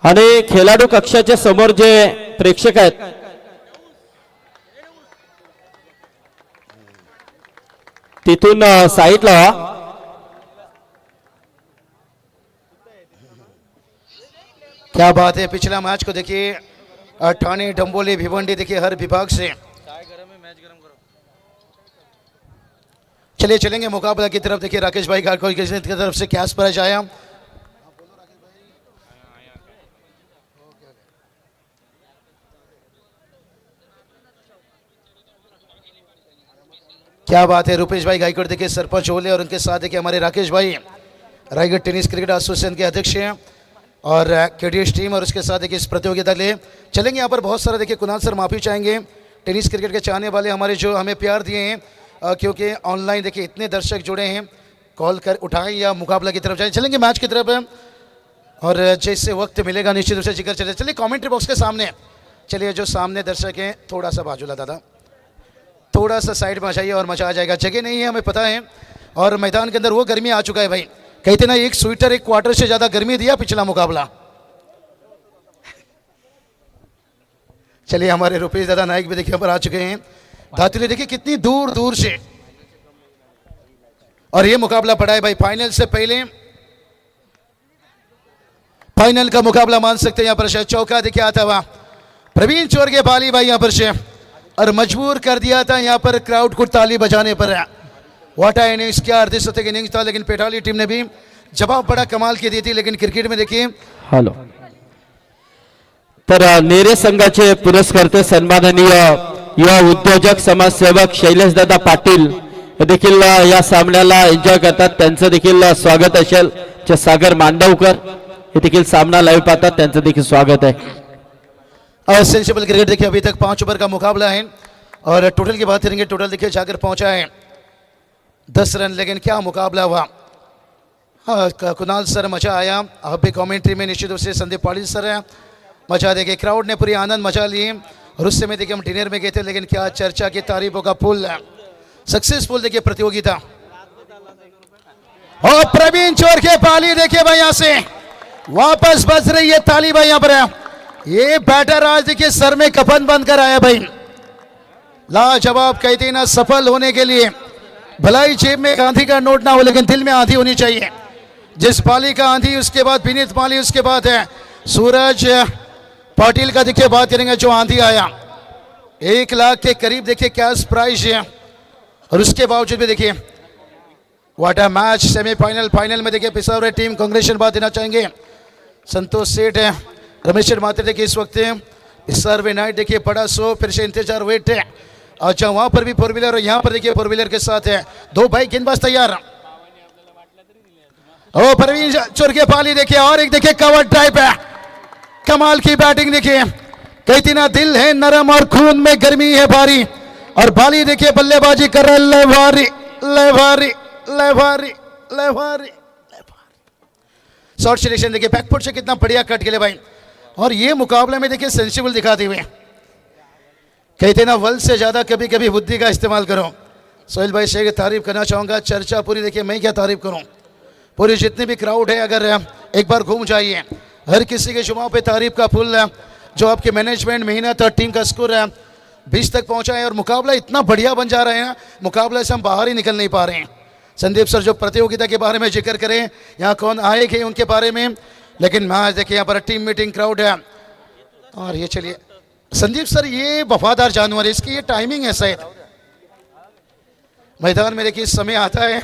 आणि खेळाडू कक्षाच्या समोर जे प्रेक्षक आहेत तिथून साईडला क्या बात है। पिछला मैच को देखिए ठाणे डंबोली भिवंडी देखिए हर विभाग से। चलिए चलेंगे मुकाबला की तरफ। देखिए राकेश भाई गायकवाड़ की तरफ से कैश प्राइज आया। क्या बात है। रुपेश भाई गायकवाड़ देखिए सरपंच ओले और उनके साथ देखिए हमारे राकेश भाई रायगढ़ टेनिस क्रिकेट एसोसिएशन के अध्यक्ष हैं और केडीएस टीम और उसके साथ देखिए इस प्रतियोगिता के लिए चलेंगे। यहाँ पर बहुत सारा देखिए कुणाल सर माफ़ी चाहेंगे टेनिस क्रिकेट के चाहने वाले हमारे जो हमें प्यार दिए हैं क्योंकि ऑनलाइन देखिए इतने दर्शक जुड़े हैं। कॉल कर उठाएं या मुकाबला की तरफ जाएं। चलेंगे मैच की तरफ और जैसे वक्त मिलेगा निश्चित रूप से जिक्र चले। चलिए कमेंट्री बॉक्स के सामने चलिए जो सामने दर्शक हैं थोड़ा सा बाजूला दादा थोड़ा सा साइड में आ जाइए और मजा आ जाएगा। जगह नहीं है हमें पता है और मैदान के अंदर वो गर्मी आ चुका है भाई। कहते ना एक स्वेटर एक क्वार्टर से ज्यादा गर्मी दिया पिछला मुकाबला। चलिए हमारे रुपेश दादा नायक भी देखिए पर आ चुके हैं। धातुली देखिए कितनी दूर दूर से और ये मुकाबला पड़ा है भाई फाइनल से पहले। फाइनल का मुकाबला मान सकते हैं। यहाँ पर चौका देखिए आता हुआ प्रवीण चोर के बाली भाई यहाँ पर से और मजबूर कर दिया था यहाँ पर क्राउड को ताली बजाने पर। वाटा इनिंग्स क्या अर्धशतक इनिंग्स था लेकिन पेटाली टीम ने भी जवाब बड़ा कमाल की दी थी। लेकिन क्रिकेट में देखिए हॅलो तर नेरे संघाचे पुरस्कर्ते सन्माननीय युवा उद्योजक समाजसेवक शैलेश दादा पाटील हे देखील या सामन्याला एन्जॉय करतात। त्यांचं देखील स्वागत असेल। सागर मांडवकर हे देखील सामना लाईव्ह पाहतात त्यांचं देखील स्वागत आहे। सेंसिबल क्रिकेट देखिए अभी तक 5 ओवर का मुकाबला है और टोटल की बात करेंगे टोटल देखिए जाकर पहुंचा है 10 रन। लेकिन क्या मुकाबला हुआ। हाँ कुणाल सर मजा आया। अब भी कमेंट्री में निश्चित रूप से संदीप पाटिल सर है मजा देखिए क्राउड ने पूरी आनंद मचा लिए और उससे में देखिए हम डिनर में गए थे। लेकिन क्या चर्चा की तारीफों का पुल सक्सेसफुल देखिए प्रतियोगिता। और प्रवीण चोर के पाली देखिए भाई यहाँ से वापस बज रही है ताली भाई यहाँ पर। ये बैटर आज देखिए सर में कफन बंद कर आया भाई। लाजवाब कहते ना सफल होने के लिए भलाई जेब में आंधी का नोट ना हो लेकिन दिल में आंधी होनी चाहिए। जिस पाली का आंधी उसके बाद विनीत पाली उसके बाद है सूरज पाटिल का देखिए बात करेंगे जो आंधी आया 1 लाख के करीब देखिए कैश प्राइज है और उसके बावजूद भी देखिए what a match. Semifinal final में देखिए पिसावरे टीम कांग्रेचुलेशन बात देना चाहेंगे संतोष सेठ है रमेश मात्र देखिए इस वक्त सर्वे नाइट देखिए बड़ा सो फिर से इंतजार वेट है। अच्छा वहां पर भी 4 व्हीलर और यहाँ पर देखिए 4 व्हीलर के साथ है 2 बाइक गेंदबाज तैयार। ओ प्रवीण चोर के पाली देखिए और एक देखिए कवर टाइप है कमाल की बैटिंग देखिए। कहती ना दिल है नरम और खून में गर्मी है भारी और बाली देखिए बल्लेबाजी कर रहे लेवारी लेवारी लेवारी लेवारी शॉर्ट सिलेक्शन देखिए बैकफुट से कितना बढ़िया कट के लिए भाई। और ये मुकाबले में देखिए सेंसिबल दिखाते हुए कहते ना वल से ज्यादा कभी कभी बुद्धि का इस्तेमाल करो। सोहेल भाई शेख की तारीफ करना चाहूंगा। चर्चा पूरी देखिए मैं क्या तारीफ करूं। पूरी जितनी भी क्राउड है अगर एक बार घूम जाइए हर किसी के जुमाओं पे तारीफ का फुल जो आपके मैनेजमेंट मेहनत और टीम का स्कोर 20 तक पहुंचा है और मुकाबला इतना बढ़िया बन जा रहे हैं मुकाबले से हम बाहर ही निकल नहीं पा रहे हैं। संदीप सर जो प्रतियोगिता के बारे में जिक्र करें यहाँ कौन आएंगे उनके बारे में लेकिन मैच देखिए यहाँ पर टीम मीटिंग क्राउड है। और ये चलिए संदीप सर ये वफादार जानवर है इसकी ये टाइमिंग है शायद मैदान में देखिए समय आता है।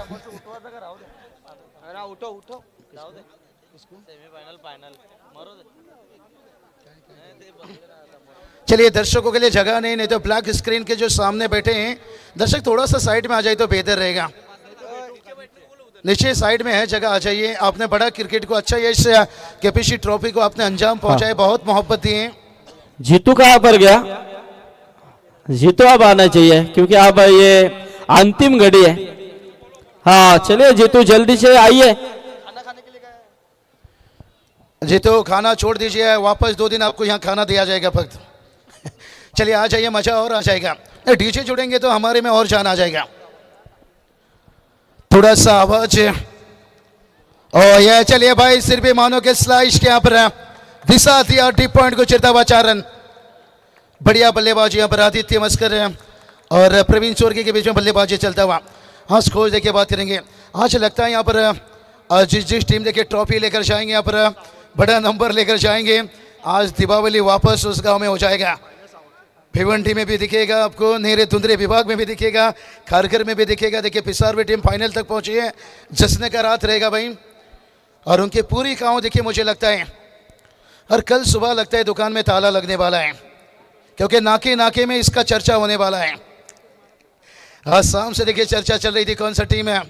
चलिए दर्शकों के लिए जगह नहीं तो ब्लैक स्क्रीन के जो सामने बैठे हैं दर्शक थोड़ा सा साइड में आ जाए तो बेहतर रहेगा। नीचे साइड में है जगह आ जाइए। आपने बड़ा क्रिकेट को अच्छा यश केपीसी ट्रॉफी को आपने अंजाम पहुंचाए बहुत मोहब्बत दी है। जीतू कहाँ पर गया। जीतू अब आना चाहिए क्योंकि अब ये अंतिम घड़ी है। हाँ चलिए जीतू जल्दी से आइए। जीतू खाना छोड़ दीजिए वापस 2 दिन आपको यहाँ खाना दिया जाएगा फक्त। चलिए आ जाइए मजा और आ जाएगा। डीजे जुड़ेंगे तो हमारे में और जान आ जाएगा। थोड़ा सा आवाज और ये चलिए भाई सिर भी मानो के स्लाइस के यहाँ पर दिशा दिया डी पॉइंट को चिरता हुआ 4 रन। बढ़िया बल्लेबाजी यहाँ पर आदित्य मस्कर और प्रवीण चोरगे के बीच में बल्लेबाजी चलता हुआ। हाँ स्कोर देखिए बात करेंगे। आज लगता है यहाँ पर जिस टीम देखिए ट्रॉफी लेकर जाएंगे, यहाँ पर बड़ा नंबर लेकर जाएंगे। आज दीपावली वापस उस गांव में हो जाएगा। भिवंडी में भी दिखेगा आपको, नेरे धुंधरे विभाग में भी दिखेगा, खारघर में भी दिखेगा। देखिए पिसारवे टीम फाइनल तक पहुंची है। जश्न का रात रहेगा भाई, और उनकी पूरी गाँव देखिए मुझे लगता है, और कल सुबह लगता है दुकान में ताला लगने वाला है, क्योंकि नाके नाके में इसका चर्चा होने वाला है। आज शाम से देखिए चर्चा चल रही थी कौन सा टीम है।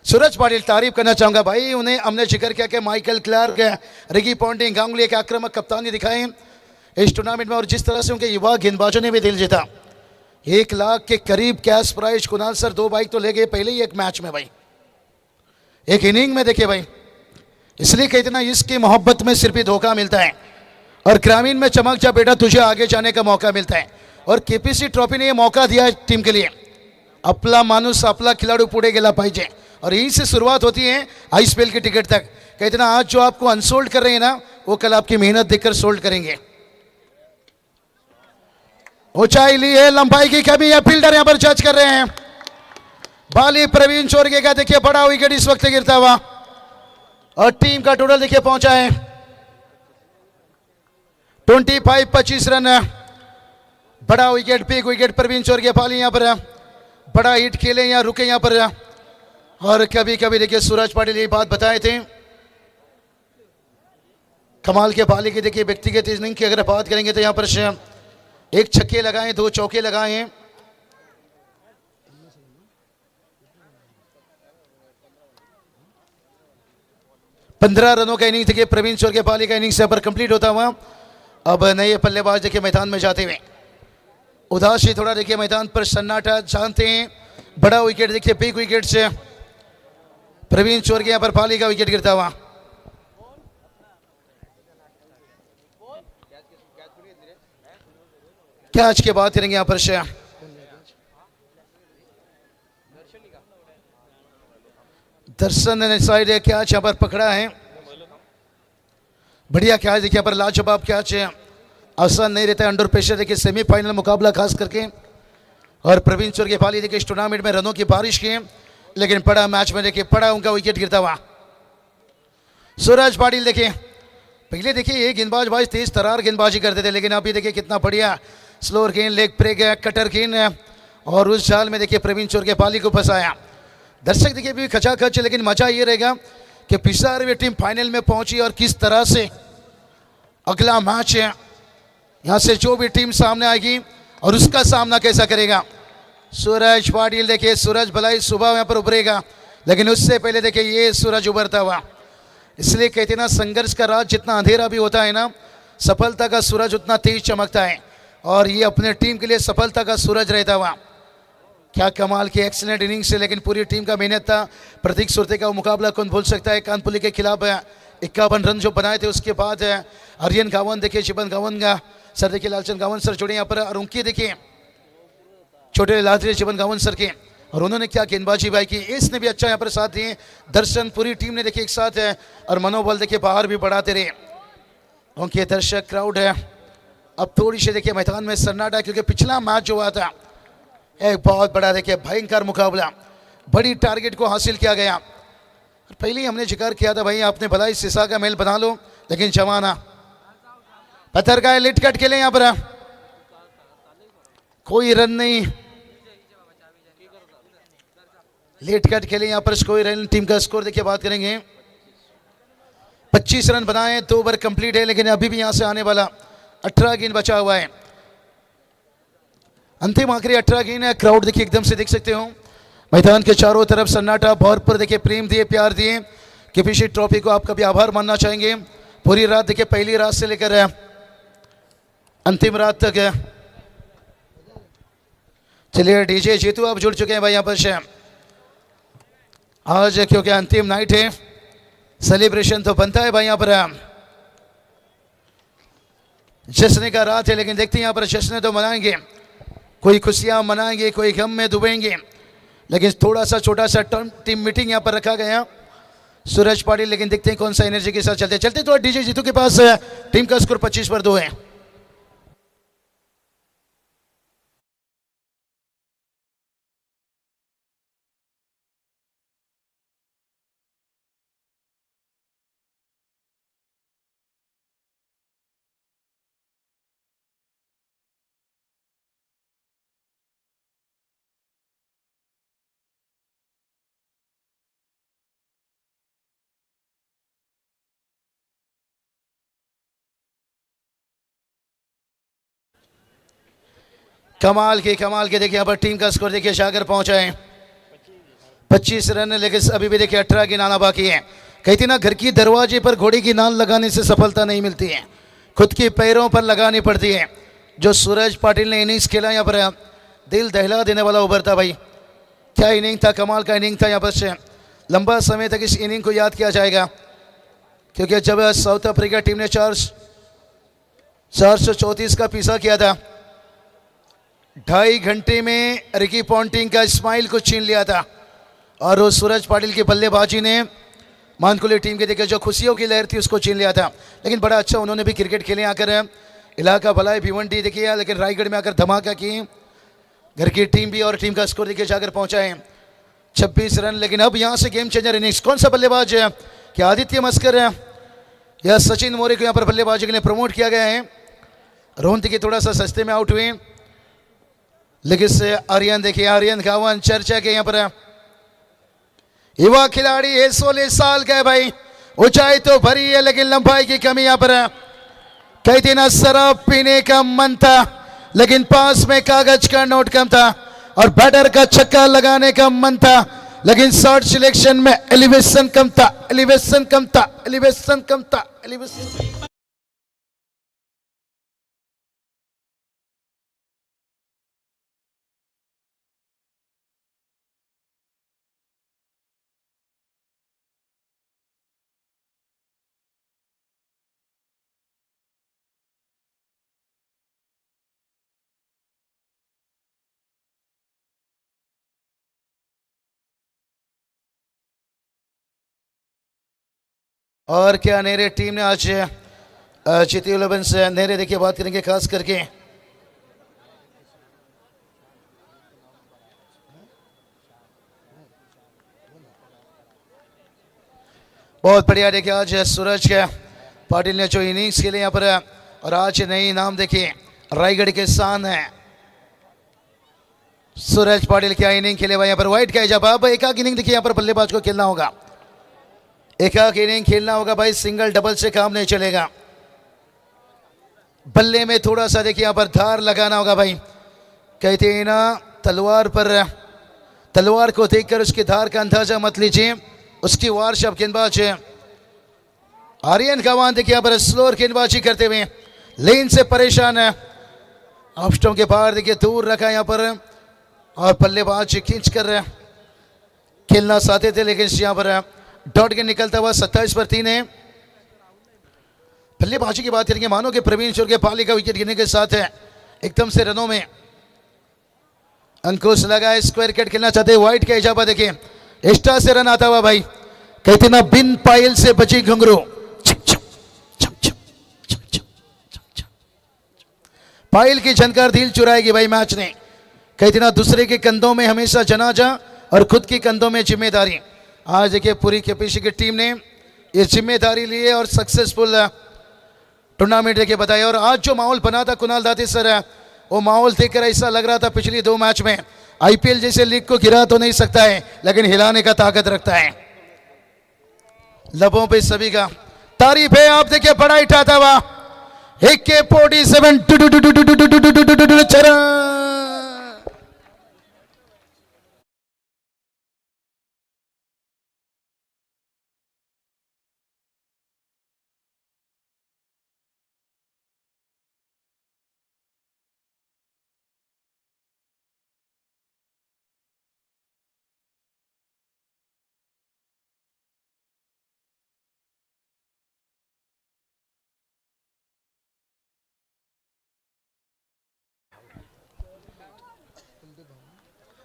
सूरज पाटिल तारीफ करना चाहूंगा भाई, उन्हें हमने जिक्र किया कि Michael Clarke, Ricky Ponting, Ganguly के आक्रामक कप्तानी दिखाए इस टूर्नामेंट में, और जिस तरह से उनके युवा गेंदबाजों ने भी दिल जीता। 1 लाख के करीब cash prize. Kunal sir 2 bike तो ले गए पहले ही एक मैच में भाई, एक इनिंग में देखिए भाई। इसलिए कहते ना इसकी मोहब्बत में सिर्फ ही धोखा मिलता है, और ग्रामीण में चमक जा बेटा तुझे आगे जाने का मौका मिलता है। और केपीसी ट्रॉफी ने ये मौका दिया है टीम के लिए, अपना मानुस अपना खिलाड़ी पुढे गेला पाहिजे, और यहीं से शुरुआत होती है आईपीएल की टिकट तक। कहते ना आज जो आपको अनसोल्ड कर रहे हैं ना, वो कल आपकी मेहनत देखकर सोल्ड करेंगे। ऊंचाई ली है, लंबाई की कमी है, फील्डर यहां पर जज कर रहे हैं। बाली प्रवीण चोरगे का देखिए बड़ा विकेट इस वक्त गिरता हुआ, और टीम का टोटल देखिए पहुंचा है 25 रन। बड़ा wicket, big wicket Praveen Chorge. Pali यहां पर बड़ा हिट खेले या रुके यहां पर, और कभी कभी देखिए सूरज पाटिल ये बात बताए थे, कमाल के पाली की देखिए व्यक्तिगत इनिंग की अगर बात करेंगे तो यहां पर 1 छक्के लगाए, 2 चौके लगाए हैं। पंद्रह रनों का इनिंग देखिए प्रवीण चोरगे पाली का इनिंग्स यहाँ पर कंप्लीट होता हुआ। अब नए बल्लेबाज देखिए मैदान में जाते हुए, उदासी थोड़ा देखिए मैदान पर सन्नाटा जानते हैं। बड़ा विकेट देखिए, बिग विकेट से प्रवीण चोरगे यहाँ पर पाली का विकेट गिरता हुआ। कैच की बात करेंगे यहाँ पर दर्शन ने साइड कैच यहाँ पर पकड़ा है। बढ़िया कैच देखिए यहाँ पर, लाजवाब कैच है। आसान नहीं रहता है अंडर प्रेशर देखिए सेमीफाइनल मुकाबला खास करके। और प्रवीण चोरगे पाली देखिए इस टूर्नामेंट में रनों की बारिश की, लेकिन बड़ा मैच में देखिए बड़ा उनका विकेट गिरता हुआ। सूरज पाटिल देखिए पहले देखिए ये गेंदबाज भाई तेज तरार गेंदबाजी करते थे, लेकिन अभी देखिए कितना बढ़िया स्लोअर गेंद, लेग ब्रेक है, कटर गेंद है, और उस जाल में देखिए प्रवीण चोरगे पाली को फंसाया। दर्शक देखिए भी खचाखच, लेकिन मजा ये रहेगा कि पिसारवे टीम फाइनल में पहुंची, और किस तरह से अगला मैच है यहाँ से जो भी टीम सामने आएगी और उसका सामना कैसा करेगा। सूरज पाटिल देखिए, सूरज भलाई सुबह यहाँ पर उभरेगा, लेकिन उससे पहले देखिए ये सूरज उभरता हुआ। इसलिए कहते ना संघर्ष का राज जितना अंधेरा भी होता है ना, सफलता का सूरज उतना तेज चमकता है, और ये अपने टीम के लिए सफलता का सूरज रहता हुआ। क्या कमाल की एक्सीलेंट इनिंग्स से, लेकिन पूरी टीम का मेहनत था। प्रतीक सुरते का मुकाबला कौन भूल सकता है, कानपुली के खिलाफ 51 रन जो बनाए थे। उसके बाद आर्यन गावन देखिए, शिवन गावन का सर देखिए, लालचंद गावन सर जुड़े यहाँ पर, और उनकी देखिए छोटे लादरे शिवन गावन सर के, और उन्होंने क्या गेंदबाजी भाई की। इसने भी अच्छा यहाँ पर साथ दिए। दर्शन पूरी टीम ने देखिए एक साथ है, और मनोबल देखिए बाहर भी बढ़ाते रहे। उनके दर्शक क्राउड है। अब थोड़ी सी देखिए मैदान में सन्नाटा, क्योंकि पिछला मैच जो हुआ था एक बहुत बड़ा देखिए भयंकर मुकाबला, बड़ी टारगेट को हासिल किया गया। पहले ही हमने जिक्र किया था भाई आपने भलाई सिसा का मेल बना लो, लेकिन जमाना पत्थर का लिट कट खेले यहाँ पर, कोई रन नहीं, लेट कट खेले यहाँ पर, कोई रन। टीम का स्कोर देखिए बात करेंगे, 25 रन बनाए, 2 ओवर कंप्लीट है, लेकिन अभी भी यहाँ से आने वाला 18 गेंद बचा हुआ है। अंतिम आखिरी 18 गेंद है। क्राउड देखिए एकदम से देख सकते हो, मैदान के चारों तरफ सन्नाटा, भरपूर देखिए प्रेम दिए, प्यार दिए। केपीसी ट्रॉफी को आप कभी आभार मानना चाहेंगे। पूरी रात देखिए, पहली रात से लेकर अंतिम रात तक। चलिए डीजे जीतू आप जुड़ चुके हैं भाई यहाँ पर आज, क्योंकि अंतिम नाइट है, सेलिब्रेशन तो बनता है भाई यहाँ पर। जश्न का रात है, लेकिन देखते हैं यहाँ पर जश्न तो मनाएंगे, कोई खुशियां मनाएंगे, कोई गम में डूबेंगे, लेकिन थोड़ा सा छोटा सा टीम मीटिंग यहाँ पर रखा गया, सूरज पाटिल, लेकिन देखते हैं कौन सा एनर्जी के साथ चलते चलते तो डीजे जीतू के पास टीम का स्कोर 25-2 है। कमाल के देखिए यहाँ पर टीम का स्कोर देखिए शागर पहुंचा है 25 रन, लेकिन अभी भी देखिए 18 की नाना बाकी है। कहती ना घर की दरवाजे पर घोड़ी की नाल लगाने से सफलता नहीं मिलती है, खुद के पैरों पर लगानी पड़ती है। जो सूरज पाटिल ने इनिंग्स खेला यहाँ पर दिल दहला देने वाला ओवर था भाई। क्या इनिंग था, कमाल का इनिंग था। यहाँ पर से लंबा समय तक इस इनिंग को याद किया जाएगा, क्योंकि जब साउथ अफ्रीका टीम ने 434 का पीछा किया था, 2.5 घंटे में रिकी पॉन्टिंग का स्माइल को छीन लिया था, और उस सूरज पाटिल की बल्लेबाजी ने मानकुली टीम के देखिए जो खुशियों की लहर थी उसको छीन लिया था। लेकिन बड़ा अच्छा उन्होंने भी क्रिकेट खेले आकर, इलाका भलाई भिवंडी देखिए, लेकिन रायगढ़ में आकर धमाका की। घर की टीम भी और टीम का स्कोर देखिए जाकर पहुंचा है 26 रन। लेकिन अब यहां से गेम चेंजर इनिंग्स, कौन सा बल्लेबाज है, क्या आदित्य मस्कर है या सचिन मौर्य को यहाँ पर बल्लेबाजी के लिए प्रमोट किया गया है। रोहन की थोड़ा सा सस्ते में आउट हुए, लेकिन से आर्यन देखिए, आर्यन खावन चर्चा के यहाँ पर युवा खिलाड़ी है, 16 साल का है भाई। ऊंचाई तो भरी है लेकिन लंबाई की कमी यहाँ पर है। कई दिन शराब पीने का मन था, लेकिन पास में कागज का नोट कम था, और बैटर का छक्का लगाने का मन था, लेकिन शॉट सिलेक्शन में एलिवेशन कम था, एलिवेशन कम था, एलिवेशन कम था, एलिवेशन। और क्या नेरे टीम ने आज जीती 11 से नेरे देखिए बात करेंगे खास करके। बहुत बढ़िया देखिए आज सूरज के पाटिल ने जो इनिंग्स खेले यहाँ पर, और आज नई नाम देखिए रायगढ़ के शान है सूरज पाटिल। क्या इनिंग खेले भाई यहाँ पर, वाइट का जवाब। एक इनिंग देखिए यहाँ पर बल्लेबाज को खेलना होगा, एक इनिंग खेलना होगा भाई, सिंगल डबल से काम नहीं चलेगा। बल्ले में थोड़ा सा देखिए यहाँ पर धार लगाना होगा भाई। कहते हैं ना तलवार पर, तलवार को देखकर उसकी धार का अंदाजा मत लीजिए, उसकी वार शब गेंदबाज आर्यन खावान देखिए यहाँ पर स्लोअर गेंदबाजी करते हुए लेन से परेशान है। ऑफ स्टंप के बाहर देखिए दूर रखा यहाँ पर, और बल्लेबाज खींच कर खेलना चाहते थे, लेकिन यहाँ पर डॉट के निकलता हुआ 27 पर 3 है। बल्लेबाजी की बात करेंगे, मानो कि प्रवीण शोर के पाली का विकेट गिरने के साथ है एकदम से रनों में अंकुश लगाए, स्क्वायर कट खेलना चाहते हैं। वाइट का इजाफा देखिए, एक्स्ट्रा से रन आता हुआ भाई। कहते ना बिन पायल से बची घुंघरू, पायल की झनकार दिल चुराएगी भाई मैच ने। कहते ना दूसरे के कंधों में हमेशा जनाजा और खुद के कंधों में जिम्मेदारी। आज देखिए पूरी केपीसी की टीम ने ये जिम्मेदारी ली है और सक्सेसफुल टूर्नामेंट देखिए बताया। और आज जो माहौल बना था कुणाल दाती सर, वो माहौल देखकर ऐसा लग रहा था पिछली 2 मैच में आईपीएल जैसे लीग को गिरा तो नहीं सकता है, लेकिन हिलाने का ताकत रखता है। लबों पे सभी का तारीफ है। आप देखिए बड़ा उठाता हुआ AK-47 चरण।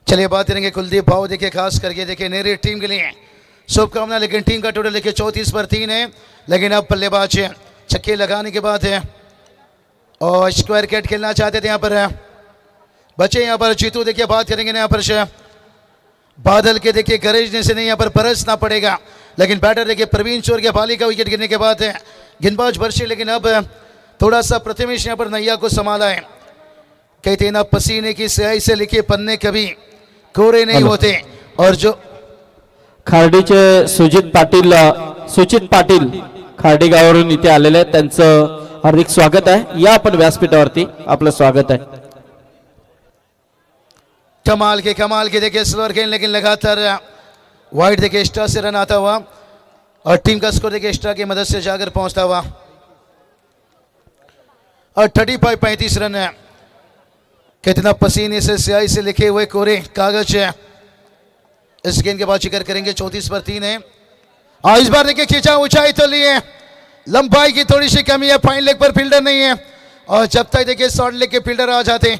चलिए बात करेंगे कुलदीप भाव देखिए खास करके देखिए नेरी टीम के लिए शुभकामना। लेकिन टीम का टोटल देखिए 34 पर 3 है। लेकिन अब बल्लेबाज छक्के लगाने के बाद है और स्क्वायर कैट खेलना चाहते थे यहाँ पर बच्चे। यहाँ पर जीतू देखिए बात करेंगे ना यहाँ पर बादल के देखिए गरजने से नहीं यहाँ पर बरसना पड़ेगा। लेकिन बैटर देखिए प्रवीण चोर के बाली का विकेट गिरने के बाद है गेंदबाज बरसे। लेकिन अब थोड़ा सा प्रथमेश यहाँ पर नैया को संभाला है। कहते हैं ना पसीने की स्याही से लिखे पन्ने कभी कोरे नहीं होते। और जो खार्डीचे सुजित पाटील खार्डी गावावरून इथे आलेले आहेत, त्यांचं हार्दिक स्वागत आहे। या आपण व्यासपीठावरती आपलं स्वागत आहे। कमाल के देखिए स्लोअर खेल। लेकिन लगातार वाइड देखिए एक्स्ट्रा से रन आता हुआ और टीम का स्कोर देखिए एक्स्ट्रा की मदद से जाकर पहुंचता हुआ और 35 रन है। कितना पसीने से स्याही से लिखे हुए कोरे कागज है। इस गेंद के बाद जिक्र करेंगे 34 पर 3 है। और इस बार देखिए खींचा ऊंचाई तो लिए, लंबाई की थोड़ी सी कमी है, फाइन लेग पर फील्डर नहीं है। और जब तक देखिए शॉर्ट लेग के फील्डर आ जाते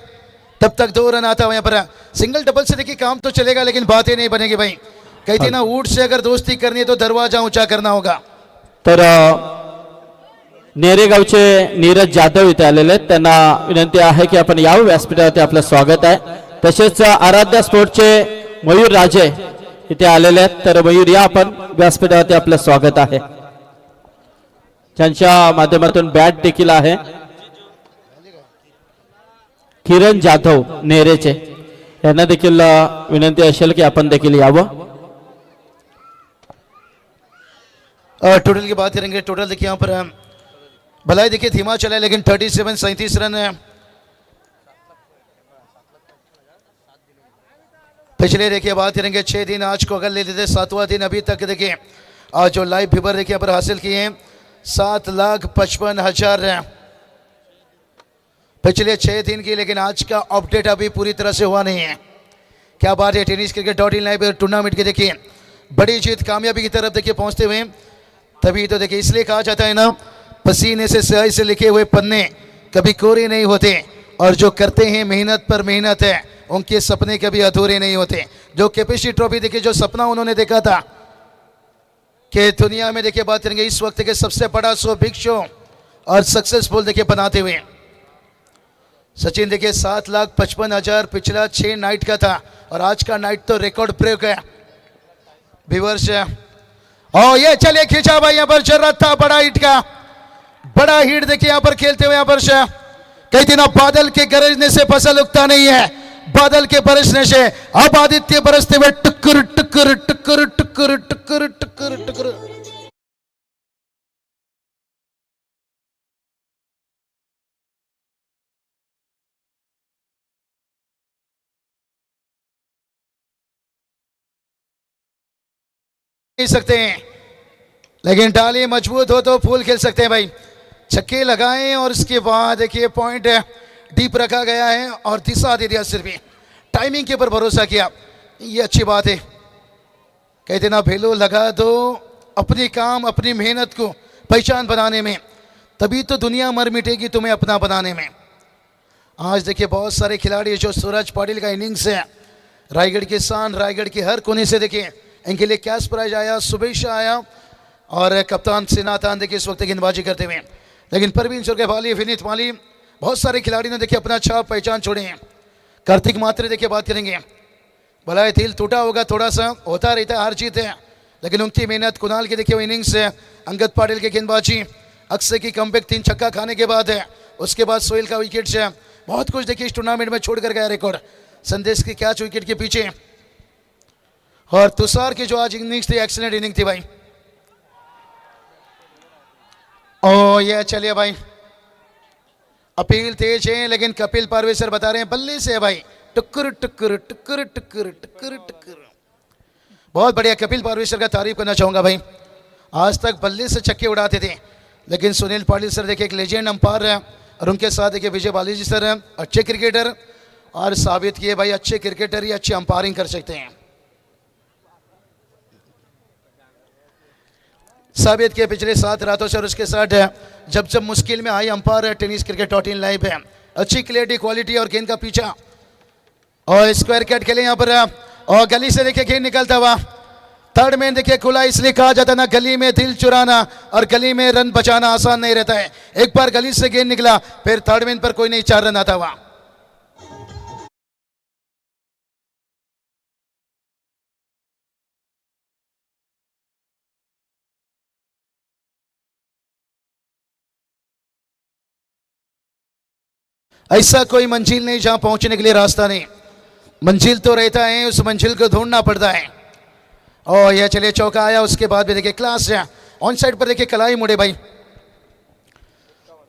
तब तक 2 रन आता हुआ। यहाँ पर सिंगल डबल से देखिए काम तो चलेगा लेकिन बातें नहीं बनेगी भाई। कहते ना ऊंट से अगर दोस्ती करनी है तो दरवाजा ऊंचा करना होगा। तर नेरेगावचे नीरज जाधव इथे आलेले आहेत, त्यांना विनंती आहे की आपण यावं व्यासपीठावरती, आपलं स्वागत आहे। तसेच आराध्या स्पोर्टचे मयूर राजे इथे आलेले आहेत, तर मयूर या आपण व्यासपीठावरती, आपलं स्वागत आहे। त्यांच्या माध्यमातून बॅट देखील आहे किरण जाधव नेरेचे, यांना देखील विनंती असेल की आपण देखील यावं। टोटल की बात करेंगे, टोटल देखिए यहाँ पर भलाई देखिए धीमा चला है लेकिन 37 रन है। पिछले देखिए बात करेंगे 6 दिन आज को अगर ले लेते 7वां दिन अभी तक देखिए आज जो लाइव फीवर देखिए पर हासिल किए हैं 7,55,000 पिछले 6 दिन की। लेकिन आज का अपडेट अभी पूरी तरह से हुआ नहीं है। क्या बात है। Tennis cricket .in live tournament के देखिए बड़ी जीत कामयाबी की तरफ देखिए पहुंचते हुए। तभी तो देखिए इसलिए कहा जाता है ना पसीने से स्याही से लिखे हुए पन्ने कभी कोरे नहीं होते और जो करते हैं मेहनत पर मेहनत है उनके सपने कभी अधूरे नहीं होते। जो केपीसी ट्रॉफी देखिए जो सपना उन्होंने देखा था कि दुनिया में देखिए बात करेंगे इस वक्त के सबसे बड़ा शो बिग शो और सक्सेसफुल देखिए बनाते हुए सचिन देखिए 7,55,000 पिछला 6 नाइट का था और आज का नाइट तो रिकॉर्ड ब्रेक है। व्यूअर्स और ये चलिए खींचा भाई यहाँ पर जरूरत था बड़ा हिट का, बड़ा हिट देखिए यहाँ पर खेलते हुए यहाँ पर कई दिनों बादल के गरजने से फसल उगता नहीं है, बादल के बरसने से अब आदित्य बरसते हुए टुक्कर टुक्कर टुक्कर टुक्कर टुक्कर टुक्कर टुक्कर। नहीं सकते हैं लेकिन डाली मजबूत हो तो फूल खेल सकते हैं भाई। छक्के लगाएं और इसके बाद देखिए पॉइंट डीप रखा गया है और दिशा दे दिया, सिर्फ टाइमिंग के ऊपर भरोसा किया, ये अच्छी बात है। कहते ना भेलो लगा दो अपनी काम अपनी मेहनत को पहचान बनाने में, तभी तो दुनिया मर मिटेगी तुम्हें अपना बनाने में। आज देखिए बहुत सारे खिलाड़ी जो सूरज पाटिल का इनिंग्स है, रायगढ़ के शान, रायगढ़ के हर कोने से देखिए इनके लिए कैश प्राइज आया, शुभेच्छा आया और कप्तान सिनातान देखिए इस वक्त गेंदबाजी करते हुए। लेकिन परवीन चोर के भाली, विनीत माली, बहुत सारे खिलाड़ी ने देखिए अपना छाप पहचान छोड़े हैं। कार्तिक मात्रे देखिए बात करेंगे, भला दिल टूटा होगा थोड़ा सा, होता रहता है, हार जीत है, लेकिन उनकी मेहनत। कुणाल की देखिए इनिंग्स है, अंगद पाटिल की गेंदबाजी, अक्षय की कमबैक 3 छक्का खाने के बाद है, उसके बाद सोहेल का विकेट से बहुत कुछ देखिए इस टूर्नामेंट में छोड़ कर गया रिकॉर्ड। संदेश की कैच विकेट के पीछे और तुषार की जो आज इनिंग्स थी एक्सीलेंट इनिंग थी भाई। ओ ये चलिए भाई अपील तेज है लेकिन कपिल पारवेसर बता रहे हैं बल्ले से है भाई, टुक्कर टुक्कर टुक्कर टुक्कर टुक्कर टुक्कर। बहुत बढ़िया, कपिल पारवेसर का तारीफ करना चाहूंगा भाई। आज तक बल्ले से छक्के उड़ाते थे लेकिन सुनील पाटिल सर देखिए एक लेजेंड अंपायर है और उनके साथ देखिए विजय बालाजी सर हैं, अच्छे क्रिकेटर और साबित किए भाई अच्छे क्रिकेटर ही अच्छी अंपायरिंग कर सकते हैं। साबित किए पिछले 7 रातों से और उसके साथ जब जब मुश्किल में आई umpire tennis cricket .in live है, अच्छी क्लियरिटी क्वालिटी और गेंद का पीछा और स्क्वायर कैट खेले यहाँ पर और गली से देखिए गेंद निकलता हुआ थर्ड में देखिए खुला, इसलिए कहा जाता है ना, गली में दिल चुराना और गली में रन बचाना आसान नहीं रहता है। एक बार गली से गेंद निकला, फिर थर्ड में पर कोई नहीं, 4 रन आता हुआ। ऐसा कोई मंजिल नहीं जहां पहुंचने के लिए रास्ता नहीं, मंजिल तो रहता है, उस मंजिल को ढूंढना पड़ता है। और यह चलिए चौका आया, उसके बाद भी देखिए क्लास है ऑन साइड पर, देखिए कलाई मुड़े भाई,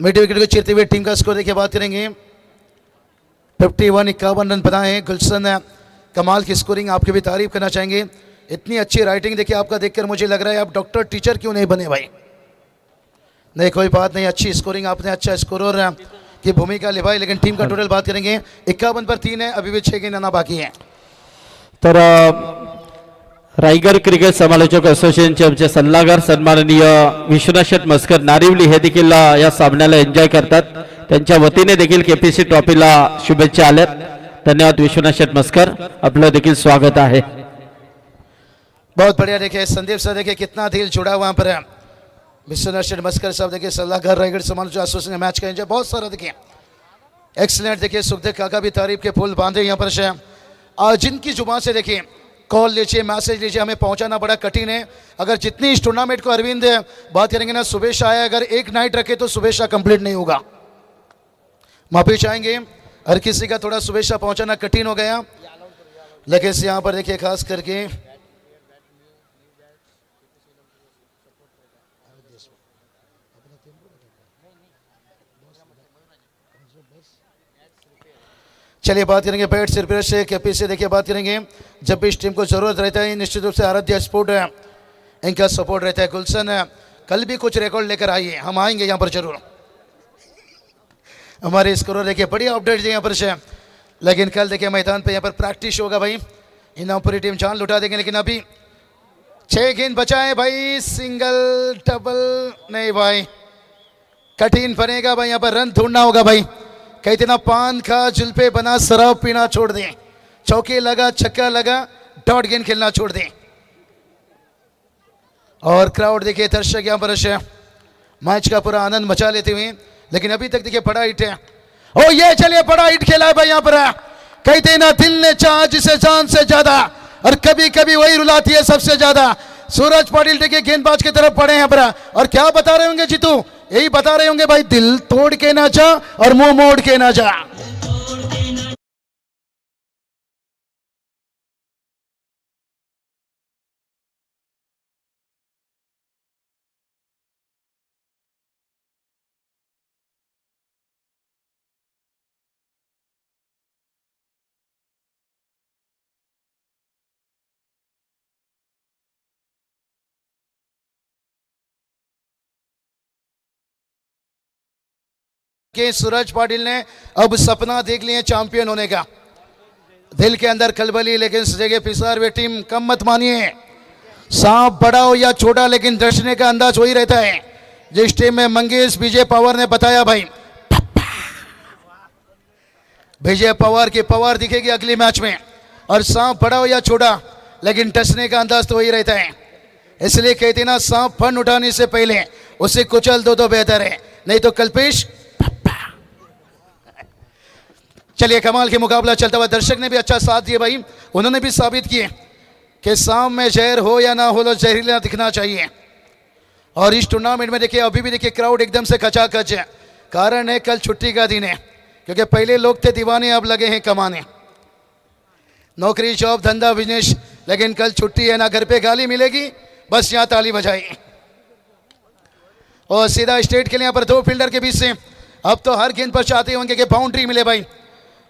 मिड विकेट को चीरते हुए टीम का स्कोर देखिए बात करेंगे। 51 51 रन बनाए गुलशन, कमाल की स्कोरिंग, आपकी भी तारीफ करना चाहेंगे। इतनी अच्छी राइटिंग देखिए आपका देखकर मुझे लग रहा है आप डॉक्टर टीचर क्यों नहीं बने भाई। नहीं कोई बात नहीं, अच्छी स्कोरिंग, आपने अच्छा स्कोरर की भूमिका निभाई। लेकिन टीम का टोटल बात करेंगे 51 पर 3 है, अभी भी 6 गेंद आना बाकी है। तर रायगड क्रिकेट समालोचक असोसिएशनचे आमचे सल्लागार सन्माननीय विश्वनाथ शेठ मस्कर नारिवली हे देखील या सामन्याला एन्जॉय करतात, त्यांच्या वतीने देखील केपीसी ट्रॉफीला शुभेच्छा आल्यात। धन्यवाद विश्वनाथ शेठ मस्कर, आपलं देखील स्वागत आहे। बहुत बढ़िया, देखिए संदीप सर देखिए कितना दिल जुड़ा वहां पर। विश्वनाथ शेठ मस्कर साहब देखिए सलाहकार रायगढ़ समालोचक एसोसिएशन मैच का एंजॉय बहुत सारा देखिए एक्सीलेंट। देखिए सुखदेव काका भी तारीफ के फूल बांधे यहाँ पर से। जिनकी जुबान से देखिए कॉल लीजिए, मैसेज लीजिए, हमें पहुंचाना बड़ा कठिन है। अगर जितनी इस टूर्नामेंट को अरविंद बात करेंगे ना, सुबेशा आया, अगर एक नाइट रखे तो सुबेशा कंप्लीट नहीं होगा। माफी चाहेंगे, हर किसी का थोड़ा सुबेशा पहुंचाना कठिन हो गया, लेकिन यहाँ पर देखिए खास करके चलिए बात करेंगे बैट सिरपीर से केपी से। देखिए बात करेंगे जब भी इस टीम को जरूरत रहता है निश्चित रूप से आराध्य स्पोर्ट है, इनका सपोर्ट रहता है। गुलशन कल भी कुछ रिकॉर्ड लेकर आइए, हम आएंगे यहाँ पर जरूर। हमारे स्कोर देखिए बढ़िया अपडेट यहाँ पर से, लेकिन कल देखिए मैदान पे यहाँ पर प्रैक्टिस होगा भाई, इन पूरी टीम जान लुटा देंगे। लेकिन अभी 6 गेंद बचाए भाई, सिंगल डबल नहीं भाई, कठिन बनेगा भाई, यहाँ पर रन ढूंढना होगा भाई। कहते ना पान खा जुल्फे बना शराब पीना छोड़ दें, चौके लगा छक्का लगा डॉट गेंद खेलना छोड़ दें। और क्राउड देखिए दर्शक यहाँ पर मैच का पूरा आनंद मचा लेते हुए, लेकिन अभी तक देखिए बड़ा हिट है। ओ ये चलिए बड़ा हिट खेला है भाई यहाँ पर। कहते ना दिल ने चाहा जिसे जान से ज्यादा, और कभी कभी वही रुलाती है सबसे ज्यादा। सूरज पाटिल देखिए गेंदबाज की तरफ पड़े हैं पर, और क्या बता रहे होंगे जीतू, यही बता रहे होंगे भाई, दिल तोड़ के ना जा और मुंह मोड़ के ना जा। कि सूरज पाटिल ने अब सपना देख लिए चैंपियन होने का, दिल के अंदर खलबली, लेकिन इस जगह पिसार वे टीम कम मत मानिए। सांप बड़ा हो या छोटा, लेकिन डसने का अंदाज वही रहता है। जिस टीम में मंगेश विजय पवार ने बताया भाई, विजय पवार की पावर दिखेगी अगली मैच में। और सांप बड़ा हो या छोटा, लेकिन डसने का अंदाज तो वही रहता है। इसलिए कहते ना सांप फन उठाने से पहले उसे कुचल दो तो बेहतर है, नहीं तो कल्पेश। चलिए कमाल के मुकाबला चलता हुआ, दर्शक ने भी अच्छा साथ दिया भाई, उन्होंने भी साबित किए कि सांप में जहर हो या ना हो तो जहरीला दिखना चाहिए। और इस टूर्नामेंट में देखिए अभी भी देखिए क्राउड एकदम से खचाखच है। कारण है कल छुट्टी का दिन है, क्योंकि पहले लोग थे दीवाने, अब लगे हैं कमाने। नौकरी जॉब धंधा बिजनेस, लेकिन कल छुट्टी है, ना घर पे गाली मिलेगी, बस यहाँ ताली बजाई। और सीधा स्ट्रेट के लिए यहाँ पर 2 फील्डर के बीच से अब तो हर गेंद पर चाहते होंगे कि बाउंड्री मिले भाई।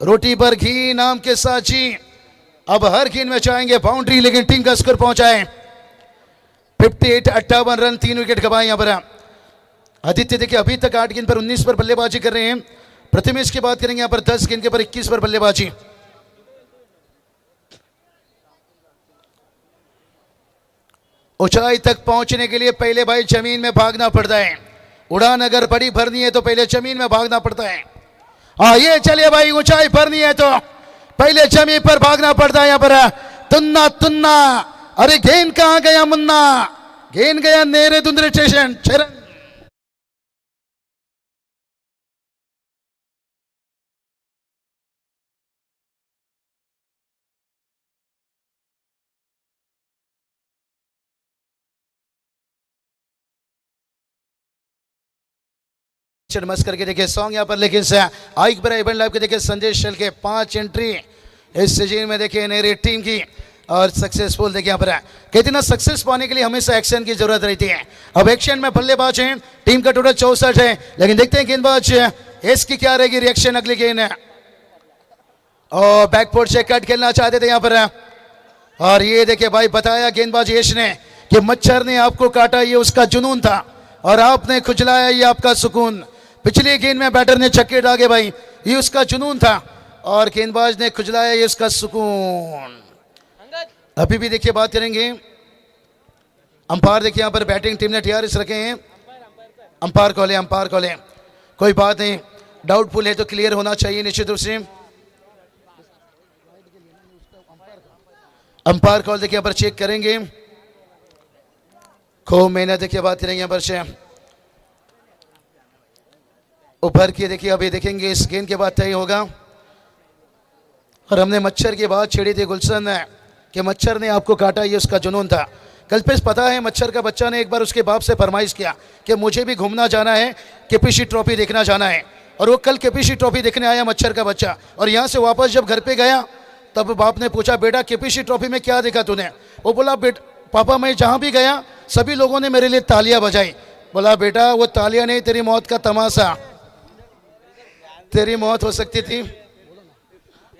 रोटी पर घी नाम के साथ जी, अब हर गेंद में चाहेंगे बाउंड्री, लेकिन टीम का स्कोर पहुंचाए 58 रन, 3 विकेट गवाए यहाँ पर। आदित्य देखिए अभी तक 8 गेंद पर 19 पर बल्लेबाजी कर रहे हैं। प्रथमेश की बात करेंगे यहाँ पर 10 गेंद के पर 21 पर बल्लेबाजी। ऊंचाई तक पहुंचने के लिए पहले भाई जमीन में भागना पड़ता है। उड़ान अगर बड़ी भरनी है तो पहले जमीन में भागना पड़ता है। हाँ ये चलिए भाई, ऊंचाई भरनी है तो पहले जमीन पर भागना पड़ता है। यहाँ पर तुन्ना तुन्ना अरे गेंद कहां गया मुन्ना, गेंद गया नेरे दुंदरे स्टेशन चरण। मस करके देखिए सॉन्ग यहाँ पर, लेकिन से आइक बरा इवेंट लाइव के देखिए संजय शल के 5 एंट्री इस सीजन में देखिए नेरी टीम की और सक्सेसफुल देखिए यहाँ पर कहते ना सक्सेस पाने के लिए हमेशा एक्शन की जरूरत रहती है। अब एक्शन में बल्लेबाज हैं, टीम का टोटल 64 है, लेकिन देखते हैं गेंदबाज एस की क्या रहेगी रिएक्शन अगली गेंद है। और बैकफुट से कट खेलना चाहते थे यहाँ पर, और ये देखिए भाई बताया गेंदबाज यश ने कि मच्छर ने आपको काटा ये उसका जुनून था और आपने खुजलाया ये आपका सुकून। पिछली गेंद में बैटर ने छक्के डाले भाई, ये उसका जुनून था और गेंदबाज ने खुजलाया ये उसका सुकून। अभी भी देखिए बात करेंगे अंपायर, देखिए यहाँ पर बैटिंग टीम ने टीआरएस रखे हैं। अंपायर कॉल है, कोई बात नहीं, डाउटफुल है तो क्लियर होना चाहिए निश्चित रूप से। अंपायर कॉल देखिए यहाँ पर चेक करेंगे, खूब मेहनत देखिए बात करेंगे यहाँ पर से उभर के देखिए अभी देखेंगे इस गेंद के बाद तय होगा। और हमने मच्छर की बात छेड़ी थी गुलशन कि मच्छर ने आपको काटा ये उसका जुनून था। कल्पेश पता है मच्छर का बच्चा ने एक बार उसके बाप से फरमाइश किया कि मुझे भी घूमना जाना है, केपीसी ट्रॉफी देखना जाना है, और वो कल केपीसी ट्रॉफी देखने आया मच्छर का बच्चा। और यहाँ से वापस जब घर पे गया तब बाप ने पूछा बेटा केपीसी ट्रॉफी में क्या देखा तूने? वो बोला पापा मैं जहाँ भी गया सभी लोगों ने मेरे लिए तालियां बजाई। बोला बेटा वो तालियां नहीं, तेरी मौत का तमाशा, तेरी मौत हो सकती थी।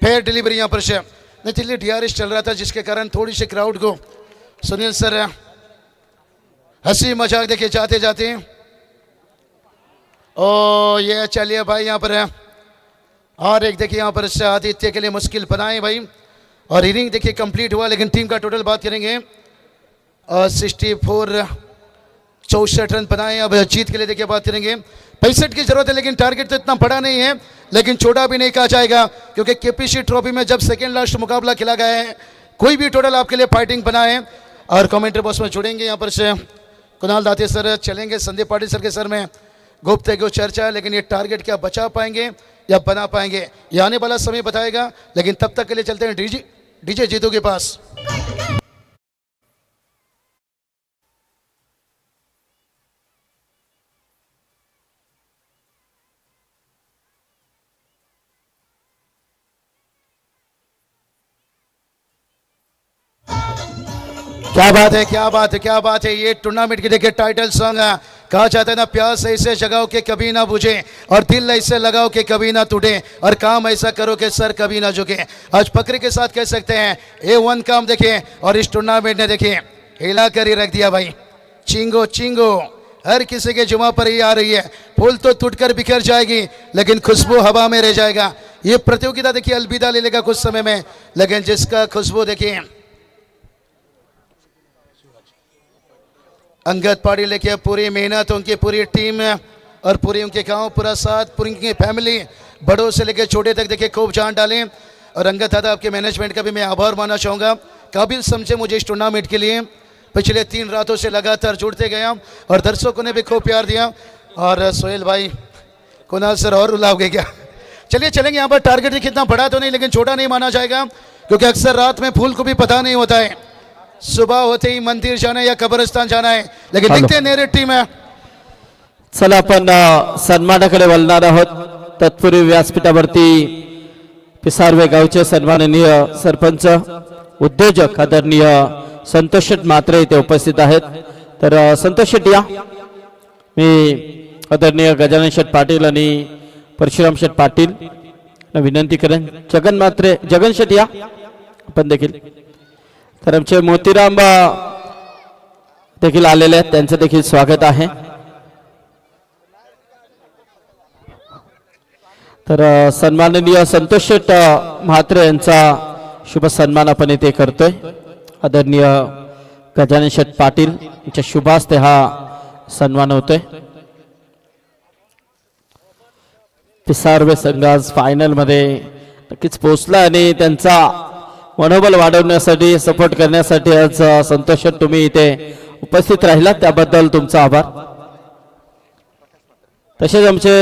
फेयर डिलीवरी यहाँ पर से नहीं चलिए डीआरएस चल रहा था जिसके कारण थोड़ी सी क्राउड को सुनील सर हंसी मजाक देखिए जाते जाते। ओ ये चलिए भाई यहाँ पर है, और एक देखिए यहाँ पर आदित्य के लिए मुश्किल बनाए भाई, और इनिंग देखिए कंप्लीट हुआ। लेकिन टीम का टोटल बात करेंगे 64 64 रन बनाए। अब जीत के लिए देखिए बात करेंगे 65 की जरूरत है, लेकिन टारगेट तो इतना बड़ा नहीं है, लेकिन छोटा भी नहीं कहा जाएगा क्योंकि केपीसी ट्रॉफी में जब सेकेंड लास्ट मुकाबला खेला गया है कोई भी टोटल आपके लिए फाइटिंग बना है। और कमेंट्री बॉक्स में जुड़ेंगे यहाँ पर से कुणाल दाते सर, चलेंगे संदीप पाटिल सर के सर में गुप्त है चर्चा है, लेकिन ये टारगेट क्या बचा पाएंगे या बना पाएंगे ये आने वाला समय बताएगा। लेकिन तब तक के लिए चलते हैं डीजे जीतू के पास। क्या बात है, क्या बात है, क्या बात है। ये टूर्नामेंट के देखिए टाइटल सॉन्ग है, कहा जाता है ना प्यास ऐसे जगाओ के कभी ना बुझे और दिल ऐसे लगाओ के कभी ना टूटे और काम ऐसा करो कि सर कभी ना झुके। आज फक्रे के साथ कह सकते हैं A1 काम देखिए, और इस टूर्नामेंट ने देखिए हिला कर ही रख दिया भाई। चिंगो चिंगो हर किसी के जुमा पर ही आ रही है, फूल तो टूटकर बिखर जाएगी लेकिन खुशबू हवा में रह जाएगा। ये प्रतियोगिता देखिए अलविदा ले लेगा कुछ समय में, लेकिन जिसका खुशबू देखिए अंगद पाड़ी लेके पूरी मेहनत, उनकी पूरी टीम और पूरी उनके गांव, पूरा साथ, पूरी उनकी फैमिली, बड़ों से लेके छोटे तक देखिए खूब जान डालें। और अंगद दादा आपके मैनेजमेंट का भी मैं आभार मानना चाहूँगा, काबिल समझे मुझे इस टूर्नामेंट के लिए। पिछले 3 रातों से लगातार जुड़ते गया और दर्शकों ने भी खूब प्यार दिया। और सोहेल भाई कुणाल सर और रुलाओगे क्या? चलिए चलेंगे। यहाँ पर टारगेट भी कितना बड़ा तो नहीं लेकिन छोटा नहीं माना जाएगा, क्योंकि अक्सर रात में फूल को भी पता नहीं होता है सुबह होते ही मंदिर जाना है या कब्रिस्तान जाना है, लेकिन दिखते हैं नेरे टीम है। चला आपण सन्मानाकडे वळणार आहोत। तत्पूर्वी व्यासपीठावरती पिसारवे गावचे सन्माननीय सरपंच उद्योजक आदरणीय संतोष शेट मात्रे इथे उपस्थित आहेत। तर संतोष शेट या, मी आदरणीय गजानन शेट पाटील आणि परशुराम शेट पाटील विनंती करेन जगन शेट या आपण देखील। तर आमचे मोतीराम देखील आलेले आहेत, त्यांचं देखील स्वागत आहे। तर सन्माननीय संतोष शेट म्हात्रे यांचा शुभ सन्मान आपण इथे करतोय। आदरणीय गजानन शेट पाटील यांच्या शुभ हस्ते हा सन्मान होतोय। पिसारवे संघ आज फायनल मध्ये नक्कीच पोहोचला आणि त्यांचा मनोबल वाढवण्यासाठी सपोर्ट करण्यासाठी आज संतोष तुम्ही इथे उपस्थित राहिलात त्याबद्दल तुमचा आभार. तसेच आमचे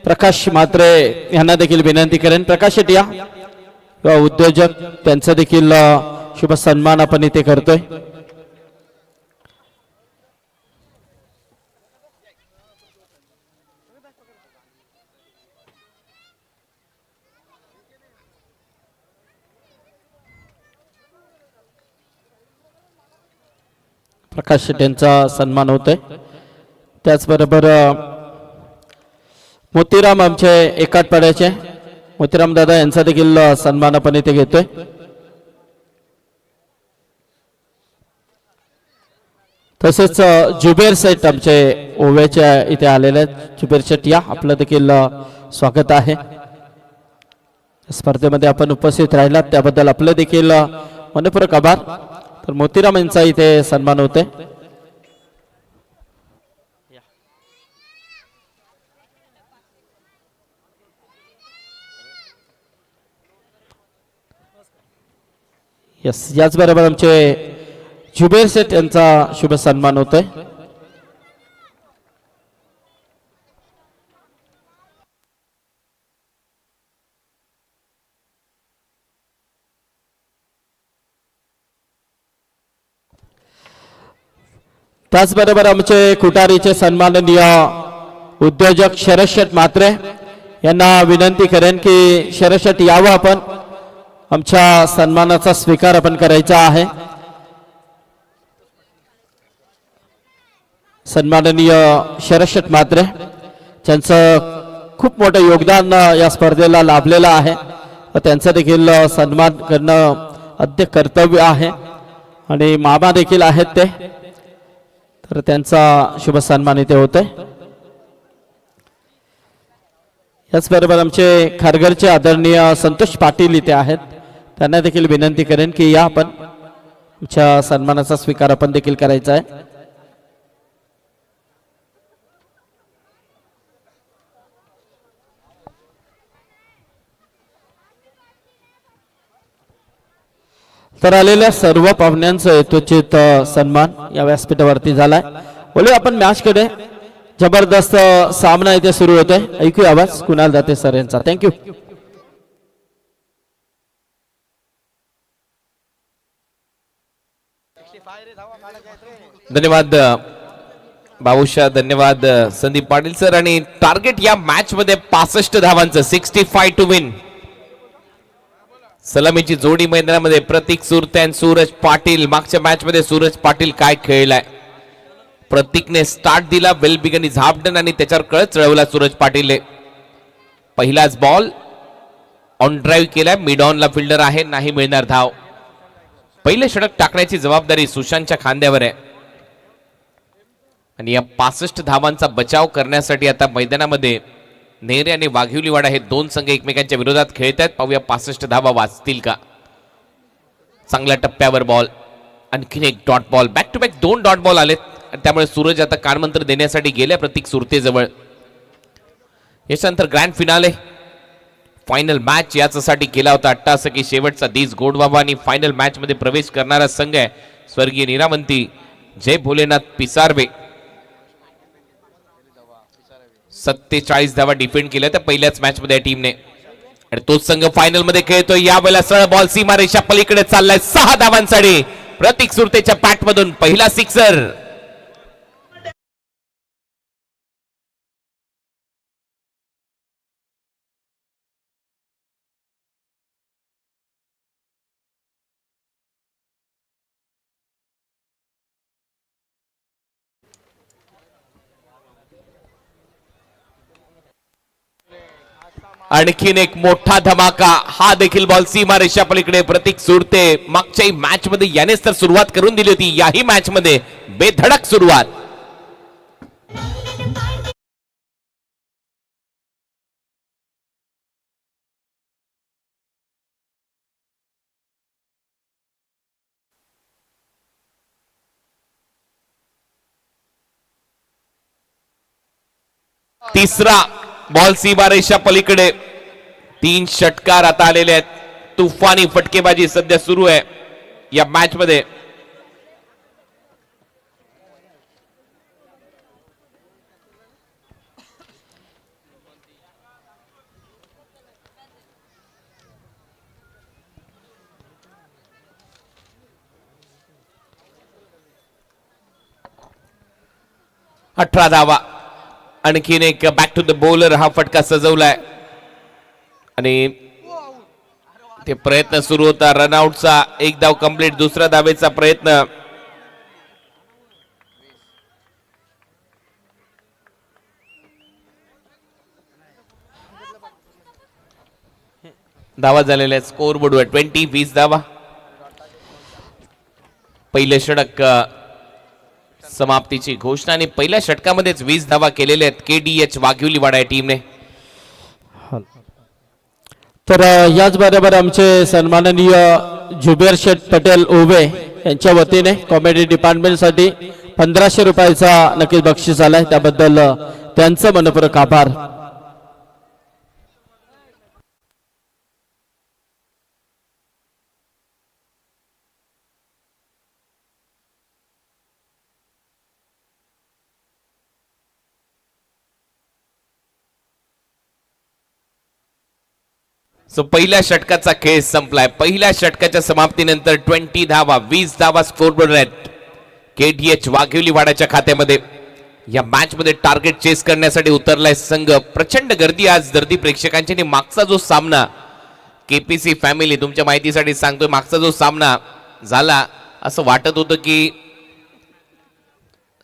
प्रकाश म्हात्रे यांना देखील विनंती करेन. प्रकाश शेट्टी या किंवा उद्योजक त्यांचा देखील शुभ सन्मान आपण इथे करतोय. प्रकाश शेट्टींचा सन्मान होतोय. त्याचबरोबर मोतीराम आमचे एकाटपाड्याचे मोतीराम दादा यांचा देखील सन्मान आपण इथे घेतोय. तसेच जुबेर सेठ आमचे ओव्याच्या इथे आलेले आहेत. जुबेर सेठ या आपलं देखील स्वागत आहे. स्पर्धेमध्ये आपण उपस्थित राहिलात त्याबद्दल आपलं देखील मनपूर्वक आभार. तर मोतीराम यांचा इथे सन्मान होते. यस याचबरोबर आमचे जुबेर सेठ यांचा शुभ सन्मान होतोय. त्याचबरोबर आमचे कुटारीचे सन्माननीय उद्योजक शरद शेठ म्हात्रे यांना विनंती करेन की शरद शेठ यावं आपण आमच्या सन्मानाचा स्वीकार आपण करायचा आहे. सन्माननीय शरद शेठ म्हात्रे ज्यांचं खूप मोठं योगदान या स्पर्धेला लाभलेलं आहे व त्यांचा देखील सन्मान करणं अद्य कर्तव्य आहे आणि मामा देखील आहेत ते. तर त्यांचा शुभ सन्मान इथे होतोय. याचबरोबर आमचे खारघरचे आदरणीय संतोष पाटील इथे आहेत. त्यांना देखील विनंती करेन की या आपण आमच्या सन्मानाचा स्वीकार आपण देखील करायचा आहे. तर आलेल्या सर्व पाहुण्यांचं यथोचित सन्मान या व्यासपीठावरती झालाय. बोलूया आपण मॅच कडे. जबरदस्त सामना इथे सुरू होतोय. ऐकूया आवाज कुणाल दाते सर यांचा. थँक्यू. धन्यवाद बाबूशा, धन्यवाद संदीप पाटील सर. आणि टार्गेट या मॅच मध्ये 65 धावांचं 65 टू विन. सलामीची जोडी मैदानामध्ये प्रतीक सुरते आणि सूरज पाटील. मागच्या मॅच मध्ये सूरज पाटील काय खेळलाय. प्रतीकने स्टार्ट दिला, well begun is half done आणि त्याच्यावर कळत चढवला सूरज पाटीलने. पहिलाच बॉल ऑन ड्राईव्ह केलाय. मिड ऑनला फिल्डर आहे, नाही मिळणार धाव. पहिले षटक टाकण्याची जबाबदारी सुशांतच्या खांद्यावर आहे आणि या 65 धावांचा बचाव करण्यासाठी आता मैदानामध्ये नेहरे आणि वाघिवलीवाडा हे दोन संघ एकमेकांच्या विरोधात खेळत आहेत. पाहूया 65 धावा वाचतील का. चांगल्या टप्प्यावर बॉल, आणखीन एक dot ball. Back to back 2 dot ball आलेत आणि त्यामुळे सूरज आता कानमंत्र देण्यासाठी गेल्या प्रतीक सुरतेजवळ. याच्यानंतर ग्रँड फिनाले फायनल मॅच याच्यासाठी केला होता. 88 शेवटचा दिस गोडबाबा आणि फायनल मॅच मध्ये प्रवेश करणारा संघ आहे स्वर्गीय निरामंती जय भोलेनाथ पिसारवे. 47 धावा डिफेंड केल्या त्या पहिल्याच मॅच मध्ये टीमने आणि तोच संघ फायनल मध्ये खेळतोय. या वेळेला सरळ बॉल सीमारेषा पलीकडे चाललाय. 6 धावांसाठी प्रतीक सुरतेच्या पॅट मधून पहिला सिक्सर. आणखीन एक मोठा धमाका. हा देखील बॉल सीमारेषा पलीकडे. प्रतीक सुरते मागच्याही मॅच मध्ये यानेच तर सुरुवात करून दिली होती. याही मॅच मध्ये बेधडक सुरुवात. तिसरा बॉल सीमारेषा पलीकडे. 3 षटकार आता आलेले आहेत. तुफानी फटकेबाजी सध्या सुरू आहे या मॅच मध्ये. अठरा धावा. आणखीन एक बॅक टू द बॉलर हा फटका सजवलाय आणि ते प्रयत्न सुरू होता रनआउटचा. एक धाव कंप्लीट. दुसऱ्या धावेचा प्रयत्न. धावा झालेल्या स्कोर बोर्डवर 20 धावा. पहिले षटक समाप्तीची घोषणा आणि पहिल्या षटकामध्येच 20 धावा केलेल्या आहेत KDH वाघिवलीवाडा या टीमने. तर याचबरोबर आमचे सन्माननीय जुबेर शेठ पटेल ओवे यांच्या वतीने कॉमेडी डिपार्टमेंटसाठी 1500 रुपयाचा नक्कीच बक्षीस आलाय. त्याबद्दल त्यांचं मनपूर्वक आभार. सो पहिल्या षटकाचा खेळ संपलाय. पहिल्या षटकाच्या समाप्तीनंतर 20 धावा 20 धावा स्कोरबोर्ड आहेत KDH वाघिवलीवाडाच्या खात्यामध्ये. या मॅच मध्ये टार्गेट चेस करण्यासाठी उतरलाय संघ. प्रचंड गर्दी आज दर्दी प्रेक्षकांची. आणि मागचा जो सामना KPC फॅमिली तुमच्या माहितीसाठी सांगतोय, मागचा जो सामना झाला असं वाटत होतं की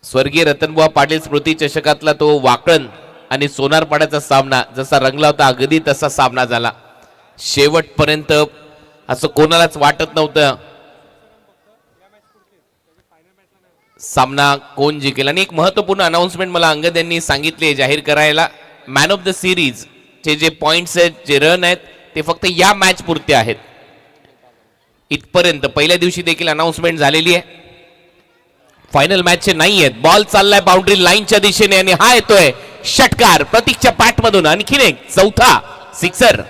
स्वर्गीय रतनबुवा पाटील स्मृती चषकातला तो वाकण आणि सोनारपाड्याचा सामना जसा रंगला होता अगदी तसा सामना झाला. शेवटपर्यंत असं कोणालाच वाटत नव्हतं सामना कोण जिंकेल. आणि एक महत्वपूर्ण अनाउन्समेंट मला अंगद यांनी सांगितले जाहीर करायला. मॅन ऑफ द सिरीज चे जे पॉइंट्स आहेत, जे रन आहेत, ते फक्त या मॅच पुरते आहेत. इथपर्यंत पहिल्या दिवशी देखील अनाउन्समेंट झालेली आहे. फायनल मॅचचे नाही आहेत. बॉल चाललाय बाउंड्री लाईनच्या दिशेने आणि हा येतोय षटकार प्रतीकच्या पॅट मधून. आणखीन एक चौथा सिक्सर.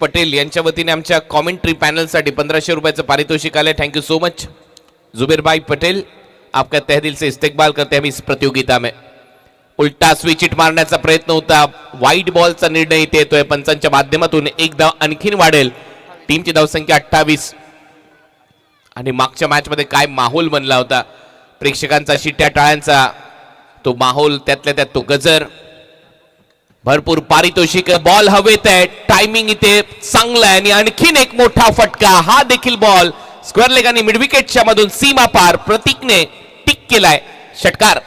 पटेल यांच्या वतीने आमच्या कॉमेंट्री पॅनलसाठी 1500 रुपयाचं पारितोषिक आले. Thank you so much Zuber भाई पटेल, आपका तहे दिल से इस्तेकबाल करते हैं हम इस प्रतियोगिता में. उलटा स्विच हिट मारण्याचा प्रयत्न होता. वाईट बॉलचा निर्णय इथे येतोय पंचांच्या माध्यमातून. एक धाव आणखीन वाढेल. टीमची धावसंख्या 28. आणि मागच्या मॅच मध्ये काय माहोल बनला होता प्रेक्षकांचा, शिट्या टाळ्यांचा तो माहोल, त्यातल्या त्यात तो गजर. भरपूर पारितोषिक. बॉल हवेत आहे. टायमिंग इथे चांगला आहे. आणि आणखीन एक मोठा फटका. हा देखील बॉल स्क्वेअर लेग आणि मिडविकेटच्या मधून सीमा पार. प्रतीकने टिक केलाय षटकार.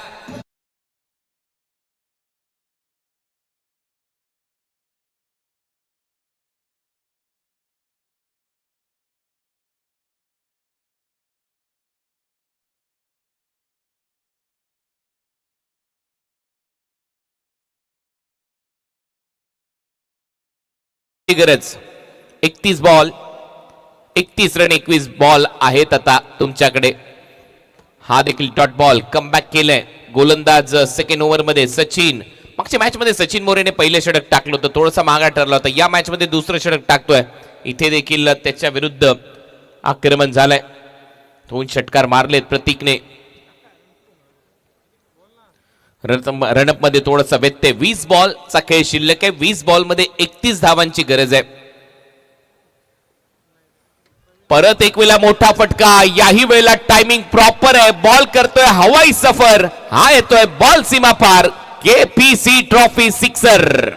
गरज 31 बॉल 31 रन 21 बॉल आहेत आता तुमच्याकडे. हा देखील डॉट बॉल कमबॅक केलाय गोलंदाज सेकंड ओव्हर मध्ये सचिन. मागच्या मॅच मध्ये सचिन मोरेने पहिले षटक टाकलं होतं, थोडासा मागा ठरला होता. या मॅच मध्ये दुसरं षटक टाकतोय. इथे देखील त्याच्या विरुद्ध आक्रमण झालंय. 2 षटकार मारलेत प्रतीकने. रनअप मध्ये थोडासा व्यत्यय. 20 बॉलचा खेळ शिल्लक आहे. 20 बॉल मध्ये 31 धावांची गरज आहे. परत एक वेळा मोठा फटका. याही वेळेला टायमिंग प्रॉपर आहे. बॉल करतोय हवाई सफर. हा येतोय बॉल सीमा पार. KPC trophy sixer.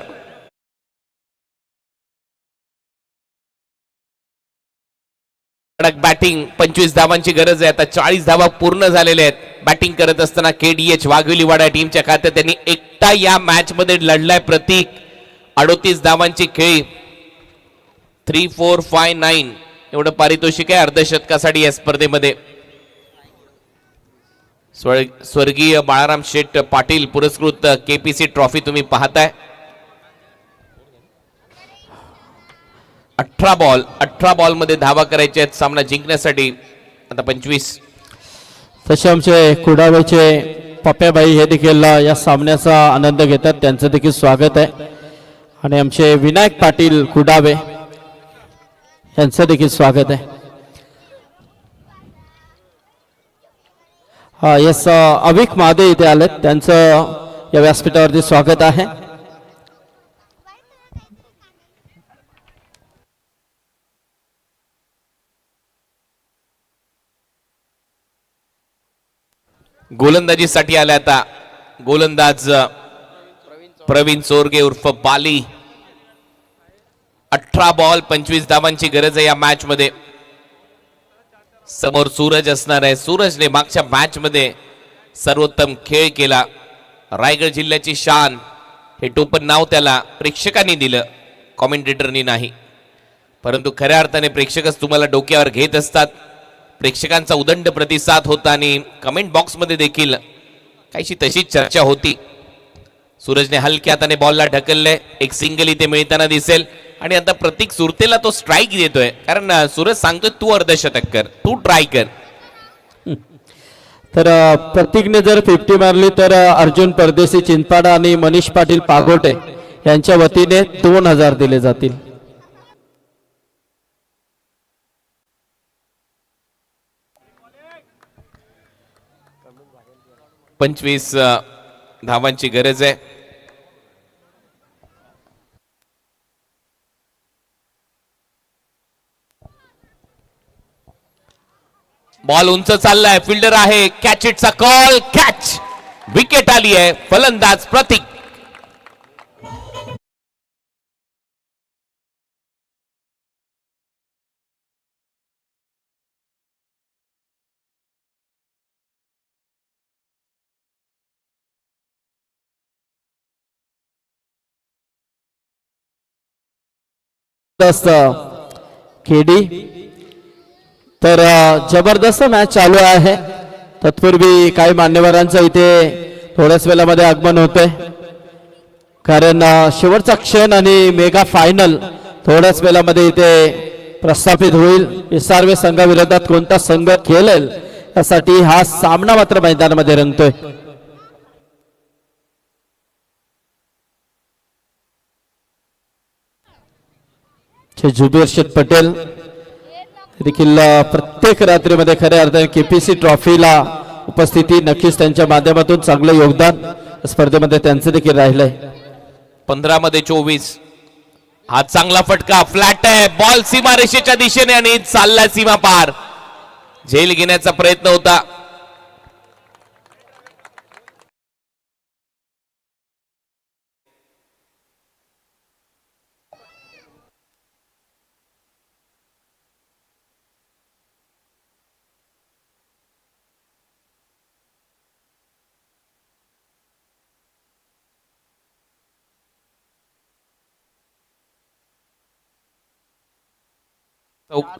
बॅटिंग 25 धावांची गरज आहे. आता 40 धावा पूर्ण झालेल्या आहेत. बॅटिंग करत असताना KDH वाघिवलीवाडा टीमच्या खात्यात त्यांनी एकटा या मॅच मध्ये लढलाय प्रतीक. 38 धावांची खेळी. 3, 4, 5, 9 एवढं पारितोषिक आहे अर्धशतकासाठी या स्पर्धेमध्ये. स्वर्गीय बाळाराम शेठ पाटील पुरस्कृत KPC ट्रॉफी तुम्ही पाहताय. 18 बॉल मध्ये धावा करायचे आहेत सामना जिंकण्यासाठी. आता 25. तसे आमचे कुडावेचे पप्प्याबाई हे देखील या सामन्याचा आनंद घेतात, त्यांचं देखील स्वागत आहे. आणि आमचे विनायक पाटील कुडावे यांचं देखील स्वागत आहे. येस, अविक महादे इथे आलेत, त्यांचं या व्यासपीठावरती स्वागत आहे. गोलंदाजीसाठी आले आता गोलंदाज प्रवीण चोरगे उर्फ बाली. 18 बॉल 25 धावांची गरज आहे या मॅच मध्ये. समोर सूरज असणार आहे. सूरजने मागच्या मॅच मध्ये सर्वोत्तम खेळ केला. रायगड जिल्ह्याची शान हे टोपण नाव त्याला प्रेक्षकांनी दिलं, कॉमेंटेटरनी नाही. परंतु खऱ्या अर्थाने प्रेक्षकच तुम्हाला डोक्यावर घेत असतात. प्रेक्षकांचा उदंड प्रतिसाद होता आणि कमेंट बॉक्स मध्ये देखील काहीशी तशीच चर्चा होती. सूरजने हलक्या हाताने बॉलला ढकलले. एक सिंगल इथे मिळताना दिसेल आणि आता प्रतीक सुरतेला तो स्ट्राईक देतोय, कारण सूरज सांगतोय तू अर्धशतक कर, तू ट्राय कर. तर प्रतीकने जर 50 मारली तर अर्जुन परदेशी चिंचपाडा आणि मनीष पाटील पागोटे यांच्या वतीने 2000 दिले जातील. 25 धावांची गरज आहे. बॉल उंच चाललाय, फिल्डर आहे, कॅच इटचा कॉल, कॅच, विकेट आली आहे. फलंदाज प्रतीक. केडी. तर जबरदस्त मॅच चालू आहे. तत्पूर्वी काही मान्यवरांचं इथे थोड्याच वेळामध्ये आगमन होते, कारण शेवटचा क्षण आणि मेगा फायनल थोड्याच वेळामध्ये इथे प्रस्थापित होईल. विसारवे संघाविरोधात कोणता संघ खेळेल यासाठी हा सामना मात्र मैदानामध्ये रंगतोय. जुबेर शेठ पटेल देखील प्रत्येक रात्रीमध्ये खऱ्या अर्थाने केपीसी ट्रॉफीला उपस्थिती, नक्कीच त्यांच्या माध्यमातून चांगलं योगदान स्पर्धेमध्ये त्यांचं देखील राहिलंय. 15 मध्ये 24. हा चांगला फटका, फ्लॅट आहे, बॉल सीमारेषेच्या दिशेने आणि चालला सीमा पार. झेल घेण्याचा प्रयत्न होता.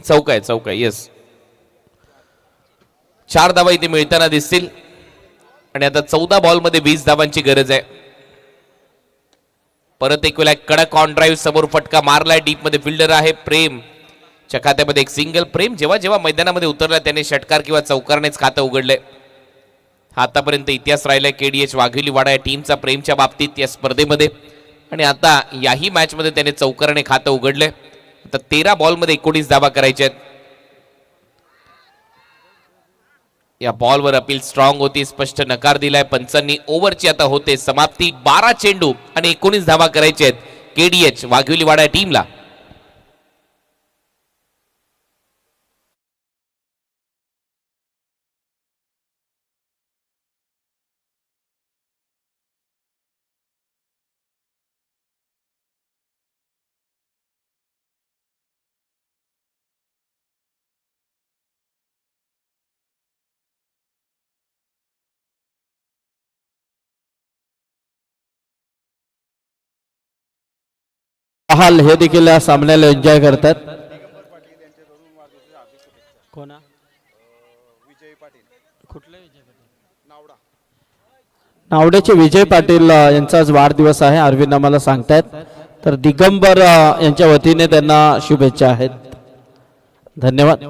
चौक आहे, येस. 4 धावा इथे मिळताना दिसतील आणि आता 14 बॉल मध्ये 20 धावांची गरज आहे. परत एक वेळा कडक ऑन ड्राईव्ह, समोर फटका मारलाय, डीप मध्ये फिल्डर आहे प्रेम च्या खात्यामध्ये एक सिंगल. प्रेम जेव्हा जेव्हा मैदानामध्ये उतरला त्याने षटकार किंवा चौकारनेच खातं उघडलंय. आतापर्यंत इतिहास राहिलाय केडीएच वाघिलीवाडा या टीमचा प्रेमच्या बाबतीत या स्पर्धेमध्ये, आणि आता याही मॅच मध्ये त्याने चौकारने खातं उघडलंय. आता 13 बॉल मध्ये 19 धावा करायच्या आहेत. या बॉलवर अपील स्ट्रॉंग होती, स्पष्ट नकार दिलाय पंचांनी. ओव्हरची आता होते समाप्ती. 12 चेंडू आणि 19 धावा करायचे आहेत केडीएच वाघिलीवाडा टीमला. हाल हे देखील या सामन्याला एन्जॉय करतात. नावड्याचे विजय पाटील यांचा आज वाढदिवस आहे, अरविंद आम्हाला सांगतायत. तर दिगंबर यांच्या वतीने त्यांना शुभेच्छा आहेत. धन्यवाद.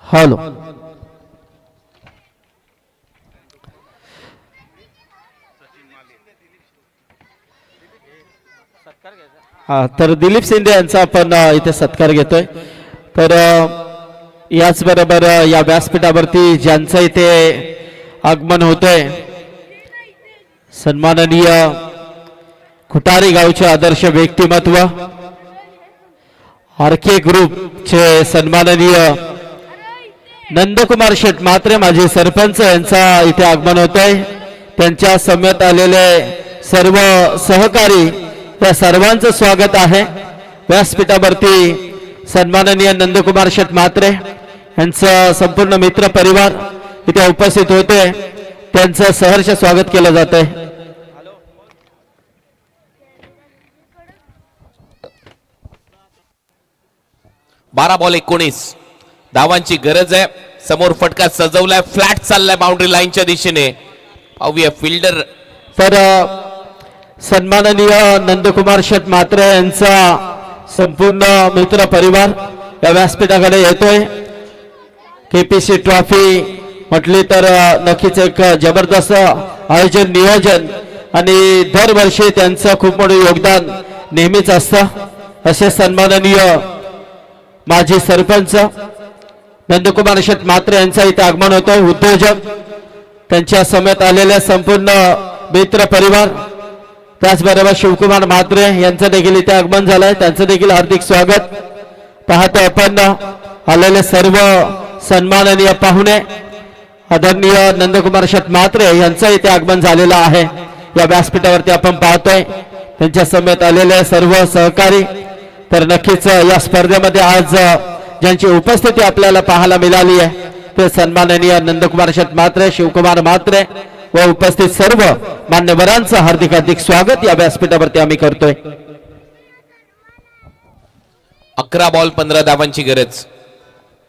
हॅलो. हा, तर दिलीप शिंदे यांचा आपण इथे सत्कार घेतोय. तर याचबरोबर या व्यासपीठावरती ज्यांचं इथे आगमन होतंय, सन्माननीय खुटारी गावचे आदर्श व्यक्तिमत्व आरके ग्रुपचे सन्माननीय नंदकुमार शेठ म्हात्रे माजी सरपंच यांचा इथे आगमन होतंय. त्यांच्या समेत आलेले सर्व सहकारी, या सर्वांचं स्वागत आहे. व्यासपीठावरती सन्माननीय नंदकुमार शेठ म्हात्रे यांचं संपूर्ण मित्र परिवार इथे उपस्थित होते. त्यांचं सहर्ष स्वागत केलं जात आहे. 12 बॉल 19 धावांची गरज आहे. समोर फटका सजवलाय, फ्लॅट चाललाय बाउंड्री लाईनच्या दिशेने. पाहूया फिल्डर. तर सन्माननीय नंदकुमार शेठ म्हात्रे यांचा संपूर्ण मित्र परिवार या व्यासपीठाकडे येतोय. केपीसी ट्रॉफी म्हटली तर नक्कीच एक जबरदस्त आयोजन, नियोजन आणि दरवर्षी त्यांचं खूप मोठं योगदान नेहमीच असतं. असे सन्माननीय माजी सरपंच नंदकुमार शेठ म्हात्रे यांचा इथे आगमन होतोय. उद्योजक, त्यांच्या समेत आलेल्या संपूर्ण मित्र परिवार, त्याचबरोबर शिवकुमार म्हात्रे यांचं देखील इथे आगमन झालंय. त्यांचं देखील हार्दिक स्वागत. पाहतो आपण आलेले सर्व सन्माननीय पाहुणे, आदरणीय नंदकुमार शेठ म्हात्रे यांचं इथे आगमन झालेलं आहे. या व्यासपीठावरती आपण पाहतोय त्यांच्या समेत आलेले सर्व सहकारी. तर नक्कीच या स्पर्धेमध्ये आज ज्यांची उपस्थिती आपल्याला पाहायला मिळाली आहे ते सन्माननीय नंदकुमार शेठ म्हात्रे, शिवकुमार म्हात्रे व उपस्थित सर्व मान्यवरांचं हार्दिक हार्दिक स्वागत या व्यासपीठावरती आम्ही करतोय. 11 बॉल 15 धावांची गरज.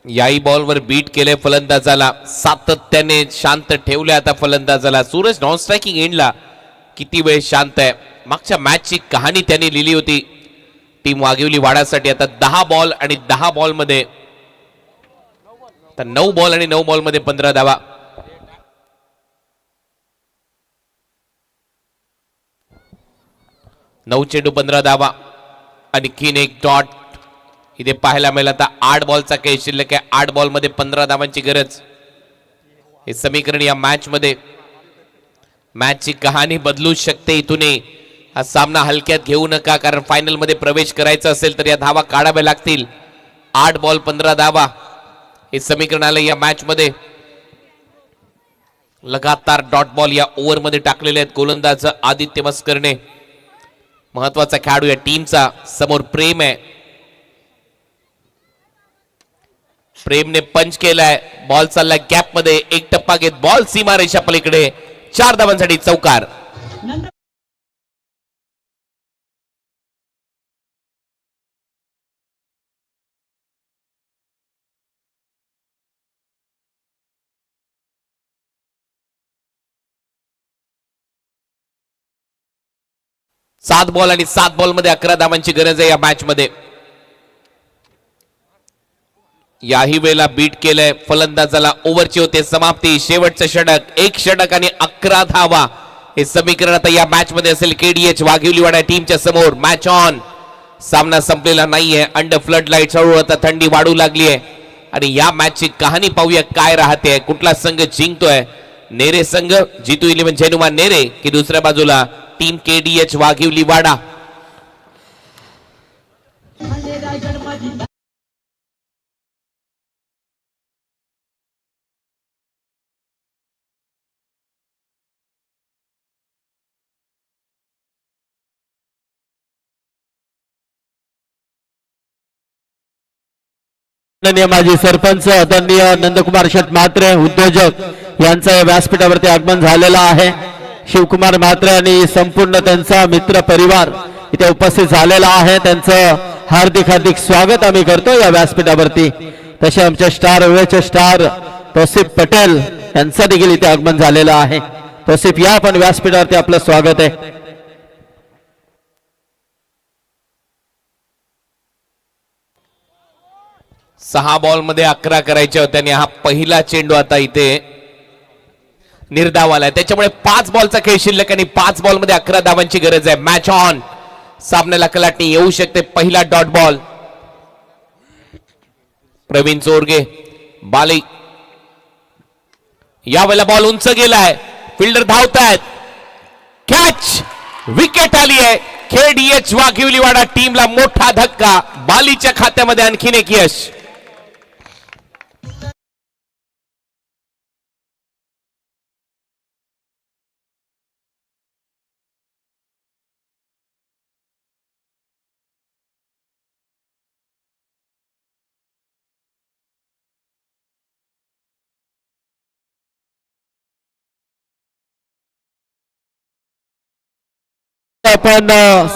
याही बॉलवर बीट केले फलंदाजाला, सातत्याने शांत ठेवले आता फलंदाजाला. सूरज नॉन स्ट्रायकिंग एंडला किती वेळ शांत आहे. मागच्या मॅचची कहाणी त्यांनी लिहिली होती टीम वाघिवली वाडासाठी. आता 10 बॉल आणि 10 बॉल मध्ये, तर 9 बॉल आणि 9 बॉल मध्ये 15 धावा. नऊ चेंडू 15 धावा. आणखीन एक डॉट इथे पाहायला मिळाला. आता 8 बॉलचा खेळ शिल्लक आहे. 8 बॉल मध्ये 15 धावांची गरज. हे समीकरण या मॅच मध्ये, मॅचची कहाणी बदलू शकते इथूनही. हा सामना हलक्यात घेऊ नका, कारण फायनल मध्ये प्रवेश करायचा असेल तर या धावा काढाव्या लागतील. 8 बॉल 15 धावा हे समीकरण आलं या मॅच मध्ये. लगातार डॉट बॉल या ओव्हर मध्ये टाकलेले आहेत गोलंदाज आदित्य मस्करने. महत्वाचा खेळाडू या टीमचा. समोर प्रेम आहे. प्रेमने पंच केलाय. बॉल चाललाय गॅप मध्ये. एक टप्पा घेत बॉल सीमारेषा पलीकडे. 4 धावांसाठी चौकार. सात बॉल आणि 7 बॉल मध्ये 11 धावांची गरज आहे या मॅच मध्ये. याही वेळेला बीट केलंय फलंदाजाला. ओव्हरची होते समाप्ती. शेवटचं षटक. 1 षटक आणि 11 धावा हे समीकरण आता या मॅच मध्ये असेल. केडीएच वाघिवलीवाडा टीमच्या समोर. Match on. सामना संपलेला नाहीये. अंडर फ्लड लाईट हळूहळू आता थंडी वाढू लागली आहे आणि या मॅचची कहाणी पाहूया काय राहते. कुठला संघ जिंकतोय. नेरे संघ, जीतू 11 जैनुमान नेरे, की दुसऱ्या बाजूला टीम केडीएच वाघिवली वाडा. माजी सरपंच आदरणीय नंदकुमार शेठ म्हात्रे उद्योजक यांचं या व्यासपीठावरती आगमन झालेलं आहे. शिवकुमार म्हात्रे आणि संपूर्ण त्यांचा मित्र परिवार इथे उपस्थित झालेला आहे. त्यांचं हार्दिक हार्दिक स्वागत आम्ही करतो या व्यासपीठावरती. तसे आमचे स्टार वेळेचे स्टार तौसिफ पटेल यांचा देखील इथे आगमन झालेलं आहे. तौसिफ या पण व्यासपीठावरती आपलं स्वागत आहे. सहा बॉल मध्ये 11 करायचे होते आणि हा पहिला चेंडू आता इथे निर्धाव आलाय. त्याच्यामुळे 5 बॉलचा खेळ शिल्लक आणि 5 बॉल मध्ये 11 धावांची गरज आहे. Match on. सामन्याला कलाटणी येऊ शकते. पहिला डॉट बॉल. प्रवीण चोरगे बाली. यावेळेला बॉल उंच गेलाय. फिल्डर धावतायत. कॅच. विकेट आली आहे. KDH वाघिवलीवाडा टीमला मोठा धक्का. बालीच्या खात्यामध्ये आणखीन एक यश. आपण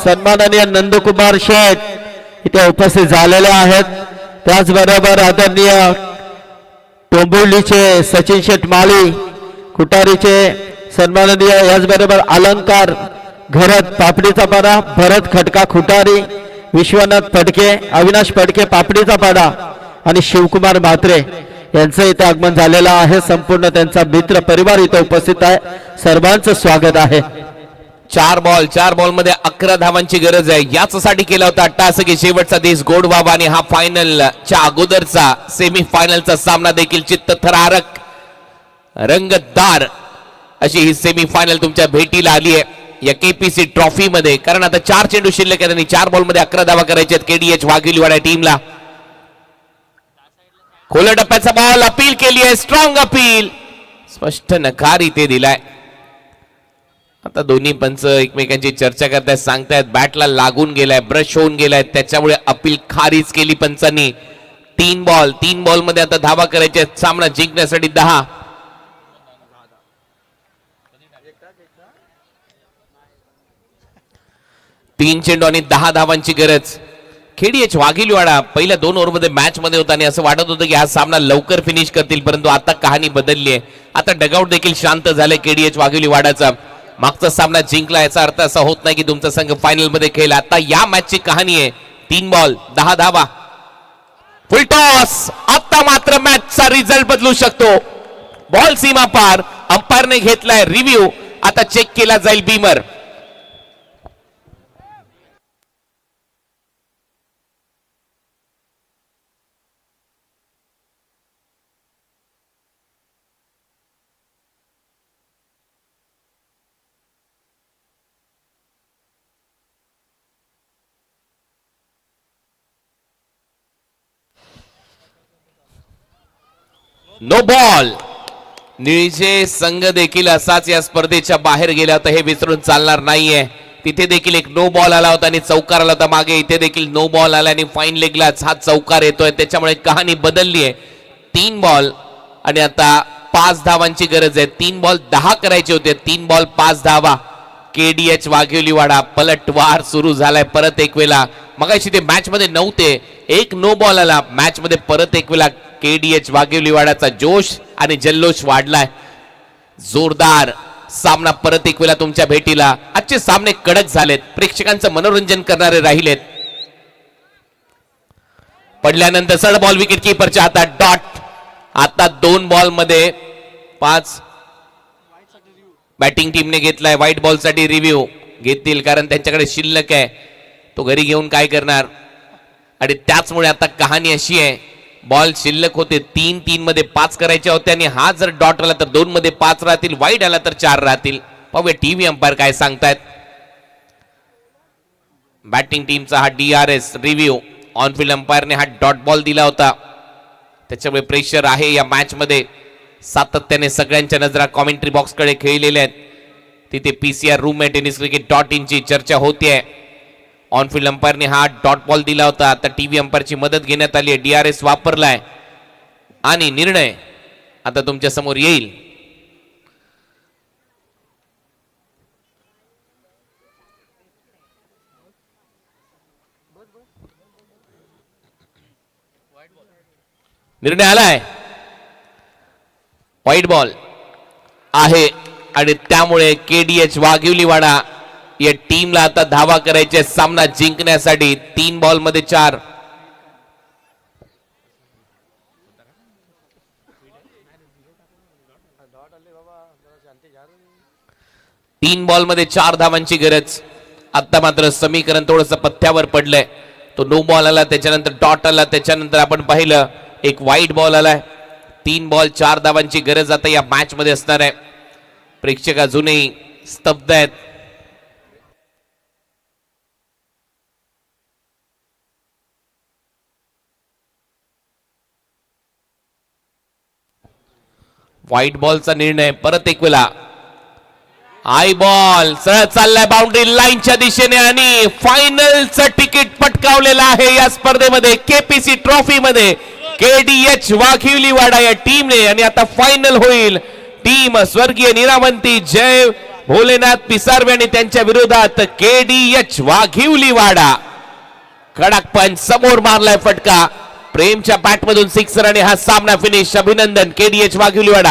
सन्माननीय नंदकुमार शेठ इथे उपस्थित झालेले आहेत. त्याचबरोबर आदरणीय डोंबिवलीचे सचिन शेठ माळी, कुटारीचे सन्माननीय, याचबरोबर अलंकार घरत पापडीचा पाडा, भरत खटका खुटारी, विश्वनाथ फडके, अविनाश फडके पापडीचा पाडा आणि शिवकुमार म्हात्रे यांचं इथे आगमन झालेलं आहे. संपूर्ण त्यांचा मित्र परिवार इथे उपस्थित आहे. सर्वांचं स्वागत आहे. 4 बॉल मध्ये 11 धावांची गरज आहे. यासाठी केला होता अट्टासकी शेवटचा दिवस गोड बाबा आणि हा फायनलच्या अगोदरचा सेमी फायनलचा सामना देखील चित्तथरारक रंगतदार अशी ही सेमी फायनल तुमच्या भेटीला आली आहे या KPC ट्रॉफी मध्ये. कारण आता 4 चेंडू शिल्लक आहेत आणि 4 बॉल मध्ये 11 धावा करायच्या आहेत KDH वाघिवलीवाडा टीमला. खोल टप्प्याचा बॉल. अपील केली आहे. Strong appeal. स्पष्ट नकार इथे दिलाय. आता दोन्ही पंच एकमेकांची चर्चा करतायत. सांगतायत बॅटला लागून गेलाय, ब्रश होऊन गेलाय, त्याच्यामुळे अपील खारीज केली पंचांनी. 3 बॉल मध्ये आता धावा करायच्या. सामना जिंकण्यासाठी 10. तीन चेंडू आणि 10 धावांची गरज. KDH वाघिवलीवाडा पहिल्या 2 ओव्हरमध्ये मॅच मध्ये होता आणि असं वाटत होतं की हा सामना लवकर फिनिश करतील, परंतु आता कहाणी बदलली आहे. आता डगआउट देखील शांत झाले KDH वाघिवलीवाडाचा. मागचा सामना जिंकला याचा अर्थ असा होत नाही की तुमचा संघ फायनल मध्ये खेळला. आता या मॅचची कहाणी आहे. 3 बॉल 10 धावा. फुल टॉस. आता मात्र मॅचचा रिझल्ट बदलू शकतो. बॉल सीमा पार. अंपायरने घेतलाय रिव्ह्यू. आता चेक केला जाईल बीमर. No ball. निळीचे संघ देखील असाच या स्पर्धेच्या बाहेर गेला होता हे विसरून चालणार नाहीये. तिथे देखील एक नो बॉल आला होता आणि चौकार आला होता मागे. इथे देखील नो बॉल आला आणि फाईन लेगलाच हा चौकार येतोय. त्याच्यामुळे कहाणी बदलली आहे. 3 बॉल आणि आता 5 धावांची गरज आहे. 3 बॉल 10 करायचे होते. 3 बॉल 5 धावा. KDH वाघिवलीवाडा पलटवार सुरू झालाय परत एक वेळा. मगाशी ते मॅच मध्ये नव्हते. एक नो बॉल आला. मॅच मध्ये परत एक वेळा KDH वाघिवलीवाडाचा जोश आणि जल्लोष वाढलाय. जोरदार सामना परत एक वेळा तुमच्या भेटीला. आजचे सामने कडक झालेत. प्रेक्षकांचं मनोरंजन करणारे राहिलेत. पडल्यानंतर सड बॉल विकेट कीपरच्या हातात. डॉट. आता 2 बॉल मध्ये 5. बॅटिंग टीमने घेतलाय. व्हाईट बॉल साठी रिव्ह्यू घेतील कारण त्यांच्याकडे शिल्लक आहे. तो घरी घेऊन काय करणार. आणि त्याचमुळे आता कहाणी अशी आहे. बॉल शिल्लक होते. 3 मध्ये 5 करायच्या होत्या आणि हा जर डॉट आला तर 2 मध्ये 5 राहतील. वाईट आला तर 4 राहतील. पाहूया टीव्ही अंपायर काय सांगतायत. बॅटिंग टीमचा हा DRS रिव्ह्यू. ऑनफिल्ड अंपायरने हा डॉट बॉल दिला होता. त्याच्यामुळे प्रेशर आहे या मॅच मध्ये. सातत्याने सगळ्यांच्या नजरा कॉमेंट्री बॉक्स कडे खेळलेल्या आहेत. तिथे PCR room tennis cricket .in ची चर्चा होतीये. ऑनफिल्ड अंपायरने हा डॉट बॉल दिला होता. आता टीव्ही अंपायरची मदत घेण्यात आली आहे. DRS वापरलाय आणि निर्णय आता तुमच्या समोर येईल. निर्णय आलाय व्हाईट बॉल आहे आणि त्यामुळे केडीएच वाघिवलीवाडा या टीमला आता धावा करायचे सामना जिंकण्यासाठी 3 बॉल मध्ये 4. तीन बॉल मध्ये 4 धावांची गरज. आता मात्र समीकरण थोडंसं पथ्यावर पडलंय. तो नो बॉल आला, त्याच्यानंतर डॉट आला, त्याच्यानंतर आपण पाहिलं एक व्हाईट बॉल आलाय. 3 बॉल 4 धावांची गरज आता या मॅच मध्ये असणार आहे. प्रेक्षक अजूनही स्तब्ध आहेत. व्हाईट बॉलचा निर्णय परत एक वेळा. आय बॉल सरळ चाललाय बाउंड्री लाईनच्या दिशेने आणि फायनलचं तिकीट पटकावलेलं आहे या स्पर्धेमध्ये केपीसी ट्रॉफी मध्ये केडीएच वाघिवलीवाडा या टीमने. आणि आता फायनल होईल टीम स्वर्गीय निरावंती जय भोलेनाथ पिसारवे आणि त्यांच्या विरोधात केडीएच वाघिवलीवाडा. कडक पंच समोर मारलाय फटका. प्रेमच्या बॅट मधून 6 आणि हा सामना फिनिश. अभिनंदन केडीएच वाघिवलीवाडा.